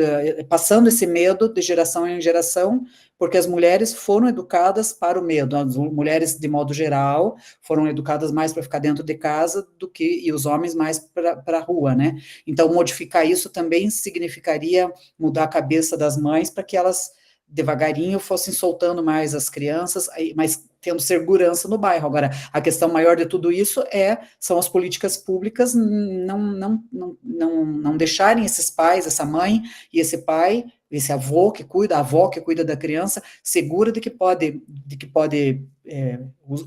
passando esse medo de geração em geração, porque as mulheres foram educadas para o medo. As mulheres, de modo geral, foram educadas mais para ficar dentro de casa e os homens mais para a rua, né? Então, modificar isso também significaria mudar a cabeça das mães para que elas devagarinho fossem soltando mais as crianças, mas tendo segurança no bairro. Agora, a questão maior de tudo isso são as políticas públicas não deixarem esses pais, essa mãe e esse pai, esse avô que cuida, a avó que cuida da criança, segura de que pode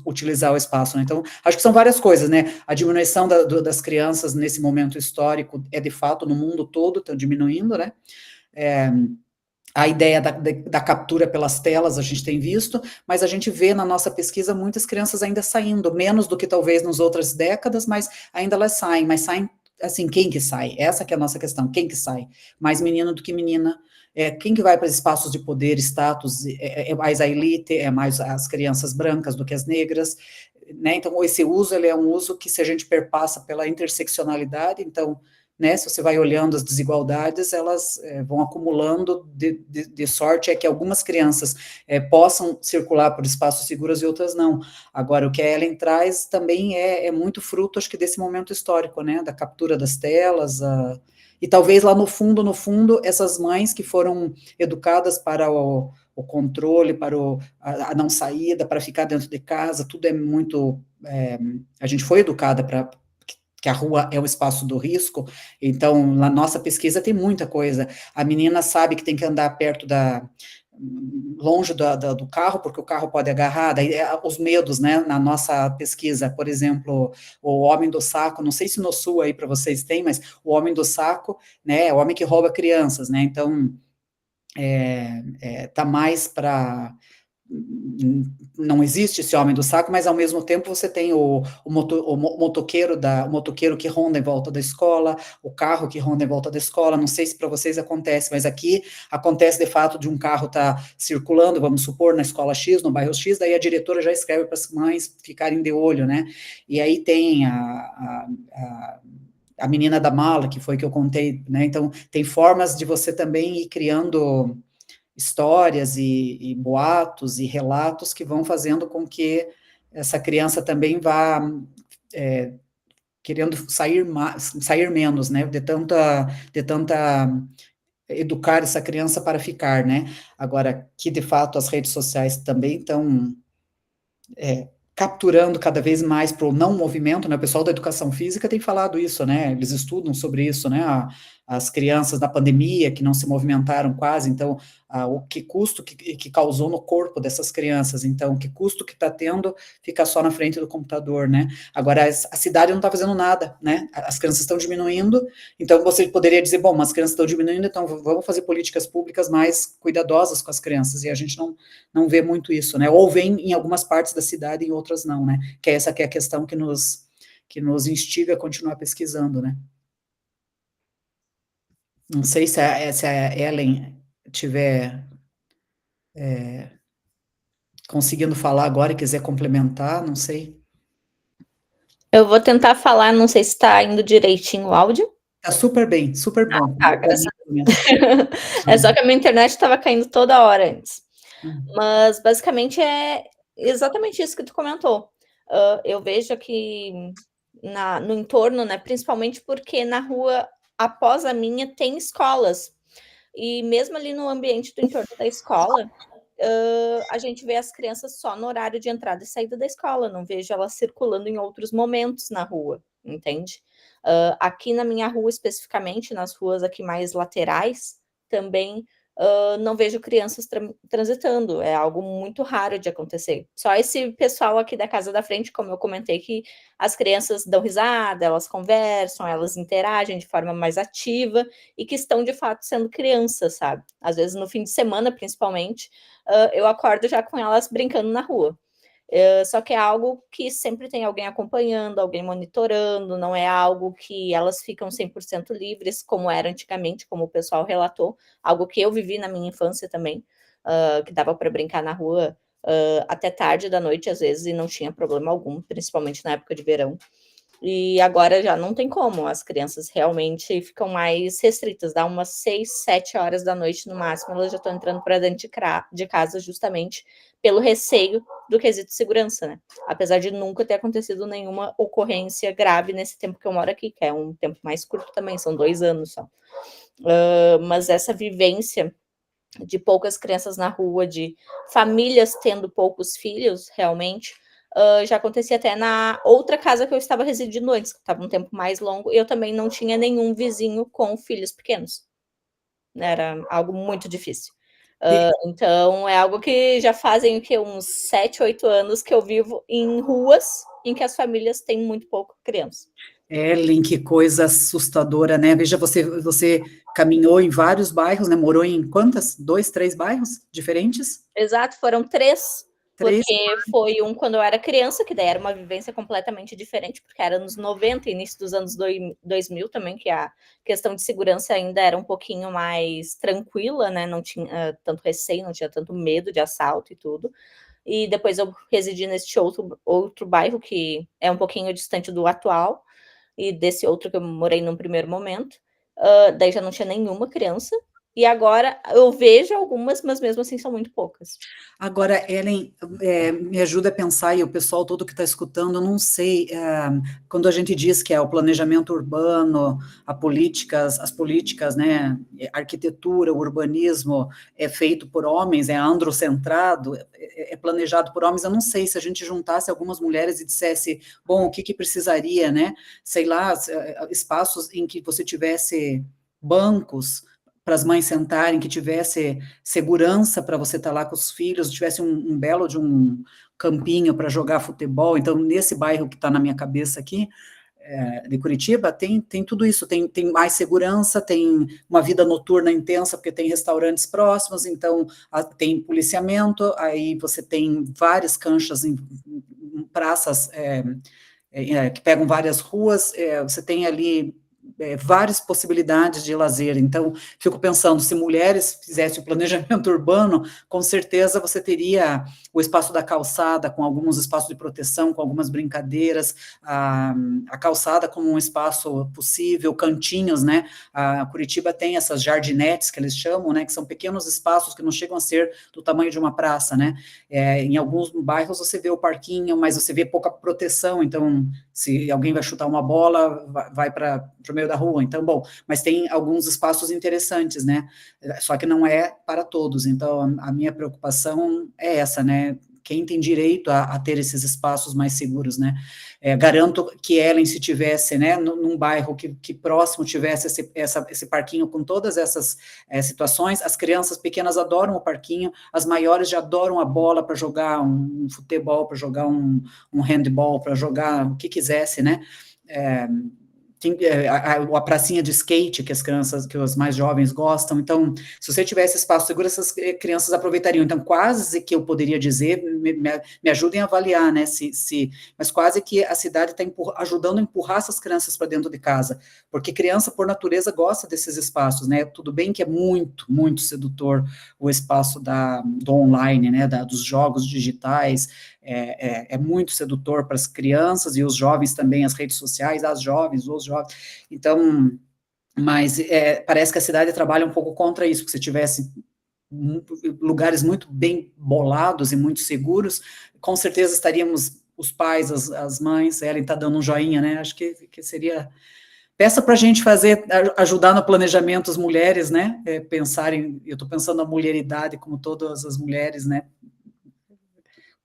utilizar o espaço, né? Então, acho que são várias coisas, né? A diminuição das crianças nesse momento histórico de fato, no mundo todo, está diminuindo, né? A ideia da captura pelas telas a gente tem visto, mas a gente vê na nossa pesquisa muitas crianças ainda saindo, menos do que talvez nas outras décadas, mas ainda elas saem, mas saem, assim, quem que sai? Essa que é a nossa questão, quem que sai? Mais menino do que menina, quem que vai para espaços de poder, status, é mais a elite, é mais as crianças brancas do que as negras, né? Então, esse uso, ele é um uso que se a gente perpassa pela interseccionalidade, então, né, se você vai olhando as desigualdades, elas vão acumulando, de sorte é que algumas crianças possam circular por espaços seguros e outras não. Agora, o que a Ellen traz também é muito fruto, acho que, desse momento histórico, né, da captura das telas, e talvez lá no fundo, essas mães que foram educadas para o controle, para a não saída, para ficar dentro de casa, tudo é muito... a gente foi educada para que a rua é o espaço do risco, então, na nossa pesquisa tem muita coisa. A menina sabe que tem que andar perto longe do carro, porque o carro pode agarrar, daí os medos, né, na nossa pesquisa, por exemplo, o homem do saco, não sei se no sul aí para vocês tem, mas o homem do saco, né, é o homem que rouba crianças, né, então, tá mais para... Não existe esse homem do saco, mas ao mesmo tempo você tem o motoqueiro que ronda em volta da escola, o carro que ronda em volta da escola, não sei se para vocês acontece, mas aqui acontece de fato de um carro estar circulando, vamos supor, na escola X, no bairro X, daí a diretora já escreve para as mães ficarem de olho, né, e aí tem a menina da mala, que foi que eu contei, né, então tem formas de você também ir criando histórias e boatos e relatos que vão fazendo com que essa criança também vá querendo sair menos, né, de tanta educar essa criança para ficar, né, agora que de fato as redes sociais também estão capturando cada vez mais para o não movimento, né, o pessoal da educação física tem falado isso, né, eles estudam sobre isso, né, as crianças da pandemia que não se movimentaram quase, então, o que custo que causou no corpo dessas crianças, então, que custo que está tendo ficar só na frente do computador, né, agora a cidade não está fazendo nada, né, as crianças estão diminuindo, então você poderia dizer, bom, mas as crianças estão diminuindo, então vamos fazer políticas públicas mais cuidadosas com as crianças, e a gente não vê muito isso, né, ou vem em algumas partes da cidade, em outras não, né, que essa que é a questão que nos instiga a continuar pesquisando, né. Não sei se a Ellen tiver conseguindo falar agora e quiser complementar, não sei. Eu vou tentar falar, não sei se está indo direitinho o áudio. Tá super bem, super bom. Tá, graças a Deus. É só que a minha internet estava caindo toda hora antes. Mas, basicamente, é exatamente isso que tu comentou. Eu vejo aqui no entorno, né, principalmente porque na rua, após a minha, tem escolas. E mesmo ali no ambiente do entorno da escola, a gente vê as crianças só no horário de entrada e saída da escola, não vejo elas circulando em outros momentos na rua, entende? Aqui na minha rua, especificamente, nas ruas aqui mais laterais, também não vejo crianças transitando, é algo muito raro de acontecer. Só esse pessoal aqui da casa da frente, como eu comentei, que as crianças dão risada, elas conversam, elas interagem de forma mais ativa e que estão, de fato, sendo crianças, sabe? Às vezes, no fim de semana, principalmente, eu acordo já com elas brincando na rua. Só que é algo que sempre tem alguém acompanhando, alguém monitorando, não é algo que elas ficam 100% livres, como era antigamente, como o pessoal relatou, algo que eu vivi na minha infância também, que dava para brincar na rua até tarde da noite, às vezes, e não tinha problema algum, principalmente na época de verão. E agora já não tem como, as crianças realmente ficam mais restritas, dá umas 6, 7 horas da noite no máximo, elas já estão entrando para dentro de casa justamente pelo receio do quesito de segurança, né? Apesar de nunca ter acontecido nenhuma ocorrência grave nesse tempo que eu moro aqui, que é um tempo mais curto também, são 2 anos só. Mas essa vivência de poucas crianças na rua, de famílias tendo poucos filhos, realmente, já acontecia até na outra casa que eu estava residindo antes, que estava um tempo mais longo, e eu também não tinha nenhum vizinho com filhos pequenos. Era algo muito difícil. Então, é algo que já fazem uns 7, 8 anos que eu vivo em ruas em que as famílias têm muito pouco criança. Ellen, que coisa assustadora, né? Veja, você caminhou em vários bairros, né? Morou em quantas? 2, 3 bairros diferentes? Exato, foram 3. 3? Porque foi quando eu era criança, que daí era uma vivência completamente diferente, porque era anos 90, início dos anos 2000 também, que a questão de segurança ainda era um pouquinho mais tranquila, né? Não tinha tanto receio, não tinha tanto medo de assalto e tudo. E depois eu residi neste outro bairro, que é um pouquinho distante do atual, e desse outro que eu morei num primeiro momento, daí já não tinha nenhuma criança, e agora eu vejo algumas, mas mesmo assim são muito poucas. Agora, Ellen, me ajuda a pensar, e o pessoal todo que está escutando, eu não sei, quando a gente diz que é o planejamento urbano, as políticas, né, a arquitetura, o urbanismo é feito por homens, é androcentrado, é planejado por homens, eu não sei, se a gente juntasse algumas mulheres e dissesse, bom, o que precisaria, né, sei lá, espaços em que você tivesse bancos para as mães sentarem, que tivesse segurança para você estar lá com os filhos, tivesse um belo de um campinho para jogar futebol. Então, nesse bairro que está na minha cabeça aqui, de Curitiba, tem tudo isso, tem mais segurança, tem uma vida noturna intensa, porque tem restaurantes próximos, então tem policiamento, aí você tem várias canchas em praças que pegam várias ruas, você tem ali várias possibilidades de lazer. Então, fico pensando, se mulheres fizessem o planejamento urbano, com certeza você teria o espaço da calçada, com alguns espaços de proteção, com algumas brincadeiras, a calçada como um espaço possível, cantinhos, né? A Curitiba tem essas jardinetes, que eles chamam, né? Que são pequenos espaços que não chegam a ser do tamanho de uma praça, né? Em alguns bairros você vê o parquinho, mas você vê pouca proteção, então, se alguém vai chutar uma bola, vai para o meio da rua, então, bom, mas tem alguns espaços interessantes, né, só que não é para todos, então, a minha preocupação é essa, né, quem tem direito a ter esses espaços mais seguros, né, garanto que Ellen, se tivesse, né, num bairro que próximo tivesse esse parquinho com todas essas situações, as crianças pequenas adoram o parquinho, as maiores já adoram a bola para jogar um futebol, para jogar um handball, para jogar o que quisesse, né, a pracinha de skate que as crianças, que os mais jovens gostam, então, se você tivesse espaço seguro, essas crianças aproveitariam, então, quase que eu poderia dizer, me ajudem a avaliar, né, mas quase que a cidade está ajudando a empurrar essas crianças para dentro de casa, porque criança, por natureza, gosta desses espaços, né, tudo bem que é muito, muito sedutor o espaço do online, né, dos jogos digitais, é muito sedutor para as crianças e os jovens também, as redes sociais, os jovens, então, mas parece que a cidade trabalha um pouco contra isso, que se tivesse lugares muito bem bolados e muito seguros, com certeza estaríamos, os pais, as mães, Ellen está dando um joinha, né, acho que seria... Peça para a gente ajudar no planejamento as mulheres, né, pensarem, eu estou pensando na mulheridade como todas as mulheres, né,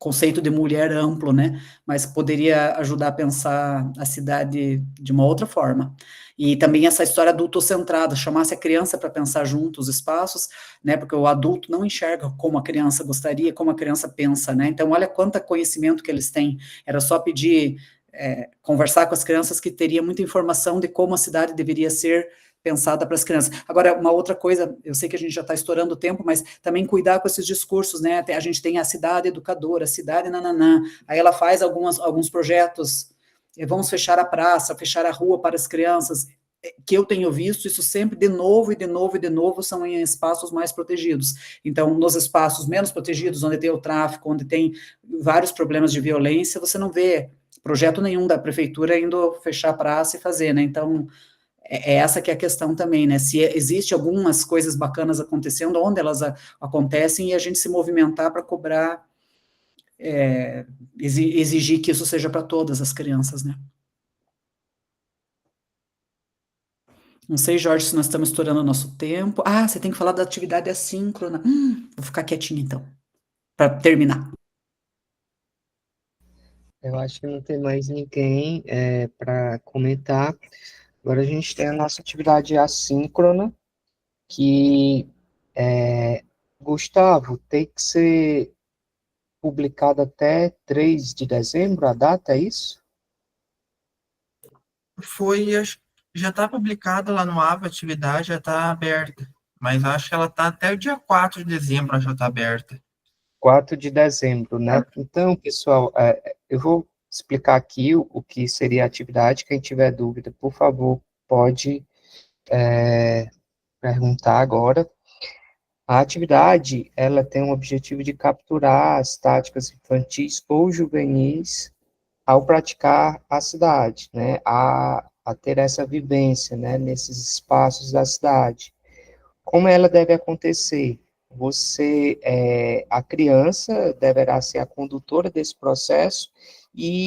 conceito de mulher amplo, né, mas poderia ajudar a pensar a cidade de uma outra forma. E também essa história adultocentrada, chamasse a criança para pensar junto os espaços, né, porque o adulto não enxerga como a criança gostaria, como a criança pensa, né, então olha quanto conhecimento que eles têm, era só pedir, conversar com as crianças que teria muita informação de como a cidade deveria ser pensada para as crianças. Agora, uma outra coisa, eu sei que a gente já está estourando o tempo, mas também cuidar com esses discursos, né, a gente tem a cidade educadora, a cidade nananã, aí ela faz alguns projetos, vamos fechar a praça, fechar a rua para as crianças, que eu tenho visto, isso sempre de novo, são em espaços mais protegidos. Então, nos espaços menos protegidos, onde tem o tráfico, onde tem vários problemas de violência, você não vê projeto nenhum da prefeitura indo fechar a praça e fazer, né, então... essa que é a questão também, né, se existe algumas coisas bacanas acontecendo, onde elas acontecem, e a gente se movimentar para cobrar, exigir que isso seja para todas as crianças, né. Não sei, Jorge, se nós estamos estourando o nosso tempo. Você tem que falar da atividade assíncrona. Vou ficar quietinha, então, para terminar. Eu acho que não tem mais ninguém para comentar. Agora a gente tem a nossa atividade assíncrona, que, Gustavo, tem que ser publicada até 3 de dezembro, a data, é isso? Já está publicada lá no AVA, a atividade já está aberta, mas acho que ela está até o dia 4 de dezembro, ela já está aberta. 4 de dezembro, né? Então, pessoal, eu vou explicar aqui o que seria a atividade. Quem tiver dúvida, por favor, pode perguntar agora. A atividade, ela tem o objetivo de capturar as táticas infantis ou juvenis ao praticar a cidade, né? A a ter essa vivência, né, nesses espaços da cidade. Como ela deve acontecer? A criança deverá ser a condutora desse processo e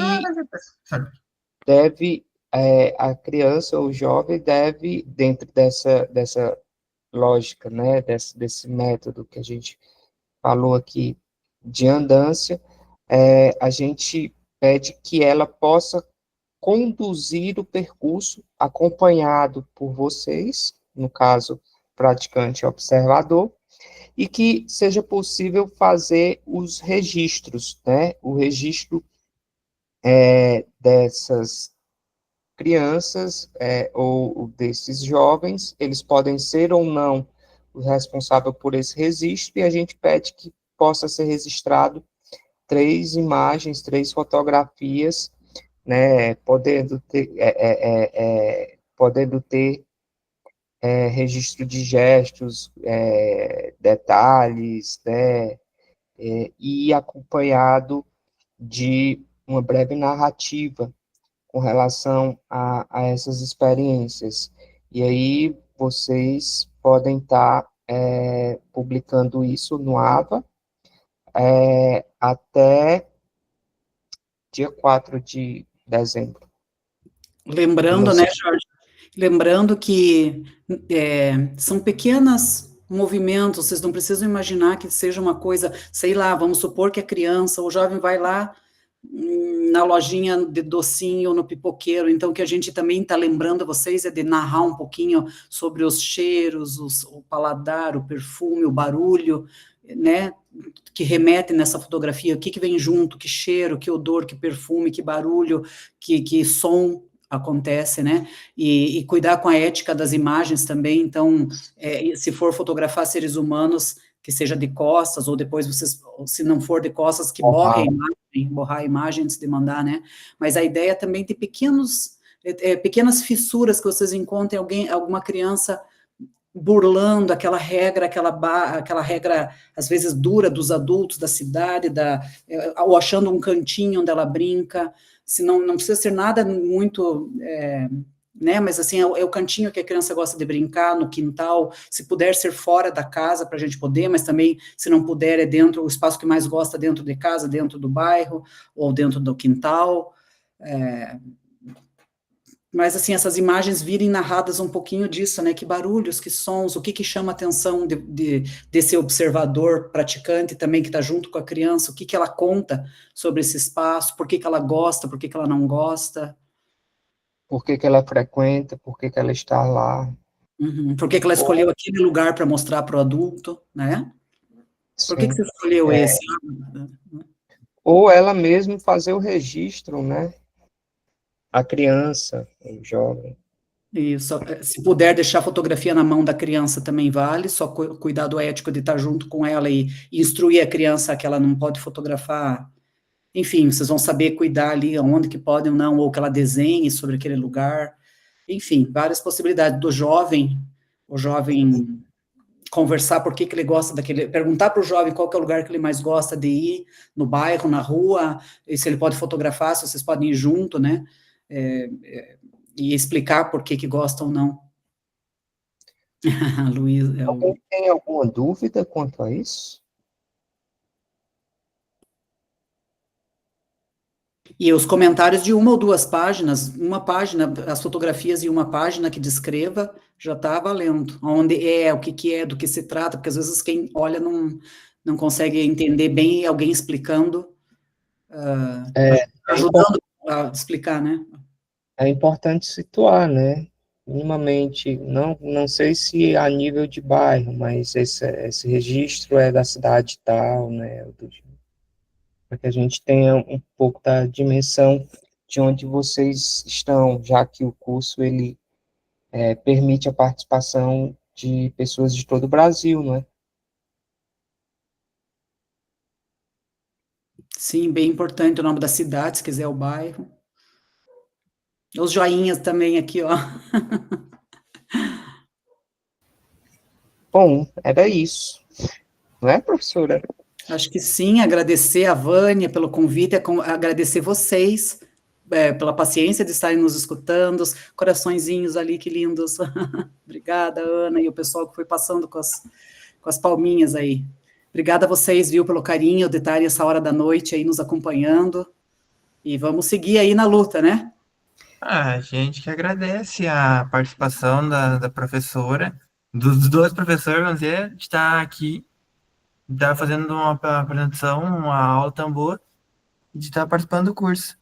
a criança ou o jovem deve, dentro dessa lógica, né, desse método que a gente falou aqui de andância, a gente pede que ela possa conduzir o percurso acompanhado por vocês, no caso, praticante e observador, e que seja possível fazer os registros, né? O registro dessas crianças ou desses jovens, eles podem ser ou não o responsável por esse registro, e a gente pede que possa ser registrado 3 imagens, 3 fotografias, né, podendo ter registro de gestos, detalhes, né, e acompanhado de uma breve narrativa com relação a essas experiências. E aí vocês podem estar publicando isso no AVA até dia 4 de dezembro. Lembrando, né, Jorge? Lembrando que são pequenos movimentos, vocês não precisam imaginar que seja uma coisa, sei lá, vamos supor que a criança, o jovem vai lá na lojinha de docinho, no pipoqueiro, então o que a gente também está lembrando vocês é de narrar um pouquinho sobre os cheiros, o paladar, o perfume, o barulho, né, que remete nessa fotografia, o que vem junto, que cheiro, que odor, que perfume, que barulho, que som acontece, né, e cuidar com a ética das imagens também, então, se for fotografar seres humanos, que seja de costas, ou depois vocês, se não for de costas, que borrar a imagem antes de mandar, né, mas a ideia também de pequenas fissuras que vocês encontrem alguma criança burlando aquela regra, às vezes dura dos adultos da cidade, ou achando um cantinho onde ela brinca, se não precisa ser nada muito, né, mas assim, é o cantinho que a criança gosta de brincar, no quintal, se puder ser fora da casa, para a gente poder, mas também, se não puder, é dentro, o espaço que mais gosta dentro de casa, dentro do bairro, ou dentro do quintal, mas, assim, essas imagens virem narradas um pouquinho disso, né, que barulhos, que sons, o que chama a atenção desse observador praticante também, que está junto com a criança, o que ela conta sobre esse espaço, por que ela gosta, por que ela não gosta. Por que ela frequenta, por que ela está lá. Por que ela escolheu aquele lugar para mostrar para o adulto, né? Por que você escolheu esse? Ou ela mesma fazer o registro, né? A criança, o jovem. Isso, se puder deixar a fotografia na mão da criança também vale, só cuidado ético de estar junto com ela e instruir a criança que ela não pode fotografar, enfim, vocês vão saber cuidar ali onde que pode ou não, ou que ela desenhe sobre aquele lugar, enfim, várias possibilidades do jovem, o jovem conversar por que ele gosta daquele, perguntar para o jovem qual que é o lugar que ele mais gosta de ir, no bairro, na rua, e se ele pode fotografar, se vocês podem ir junto, né, e explicar por que gosta ou não. Luiz, Alguém tem alguma dúvida quanto a isso? E os comentários de 1 ou 2 páginas, uma página, as fotografias em uma página que descreva, já está valendo. Onde o que é, do que se trata, porque às vezes quem olha não consegue entender bem alguém explicando, ajudando a explicar, né? É importante situar, né? Minimamente, não sei se a nível de bairro, mas esse registro é da cidade tal, né? Para que a gente tenha um pouco da dimensão de onde vocês estão, já que o curso, ele permite a participação de pessoas de todo o Brasil, não é? Sim, bem importante o nome da cidade, se quiser o bairro. Os joinhas também aqui, ó. Bom, era isso. Não é, professora? Acho que sim, agradecer a Vânia pelo convite, agradecer vocês, pela paciência de estarem nos escutando, os coraçõezinhos ali, que lindos. Obrigada, Ana, e o pessoal que foi passando com as palminhas aí. Obrigada a vocês, viu, pelo carinho de estarem essa hora da noite aí nos acompanhando, e vamos seguir aí na luta, né? A gente que agradece a participação da professora, dos dois professores, vamos dizer, de estar aqui, de estar fazendo uma apresentação, uma aula tão boa, e de estar participando do curso.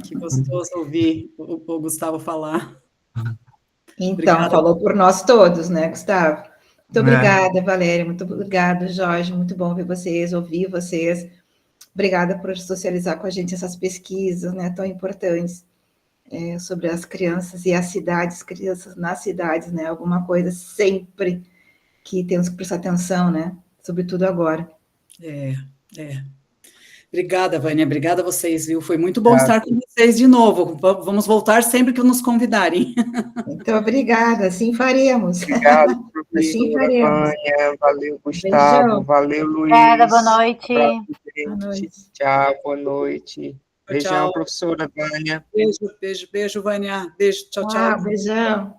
Que gostoso ouvir o Gustavo falar. Então, Obrigada. falou por nós todos, né, Gustavo? Muito É. obrigada, Valéria, muito obrigado, Jorge, muito bom ver vocês, ouvir vocês. Obrigada por socializar com a gente essas pesquisas, né, tão importantes, sobre as crianças e as cidades, crianças nas cidades, né, alguma coisa sempre que temos que prestar atenção, né, sobretudo agora. Obrigada, Vânia, obrigada a vocês, viu? Foi muito bom estar com vocês de novo. Vamos voltar sempre que nos convidarem. Então, obrigada, assim faremos. Obrigado, professora Assim faremos. Vânia, valeu, Gustavo, Beijão. valeu, Luiz. Obrigada, boa noite. Boa noite. Tchau, boa noite. Beijão, Tchau. professora Vânia. Beijo, Vânia. Beijo, tchau, tchau. Beijão.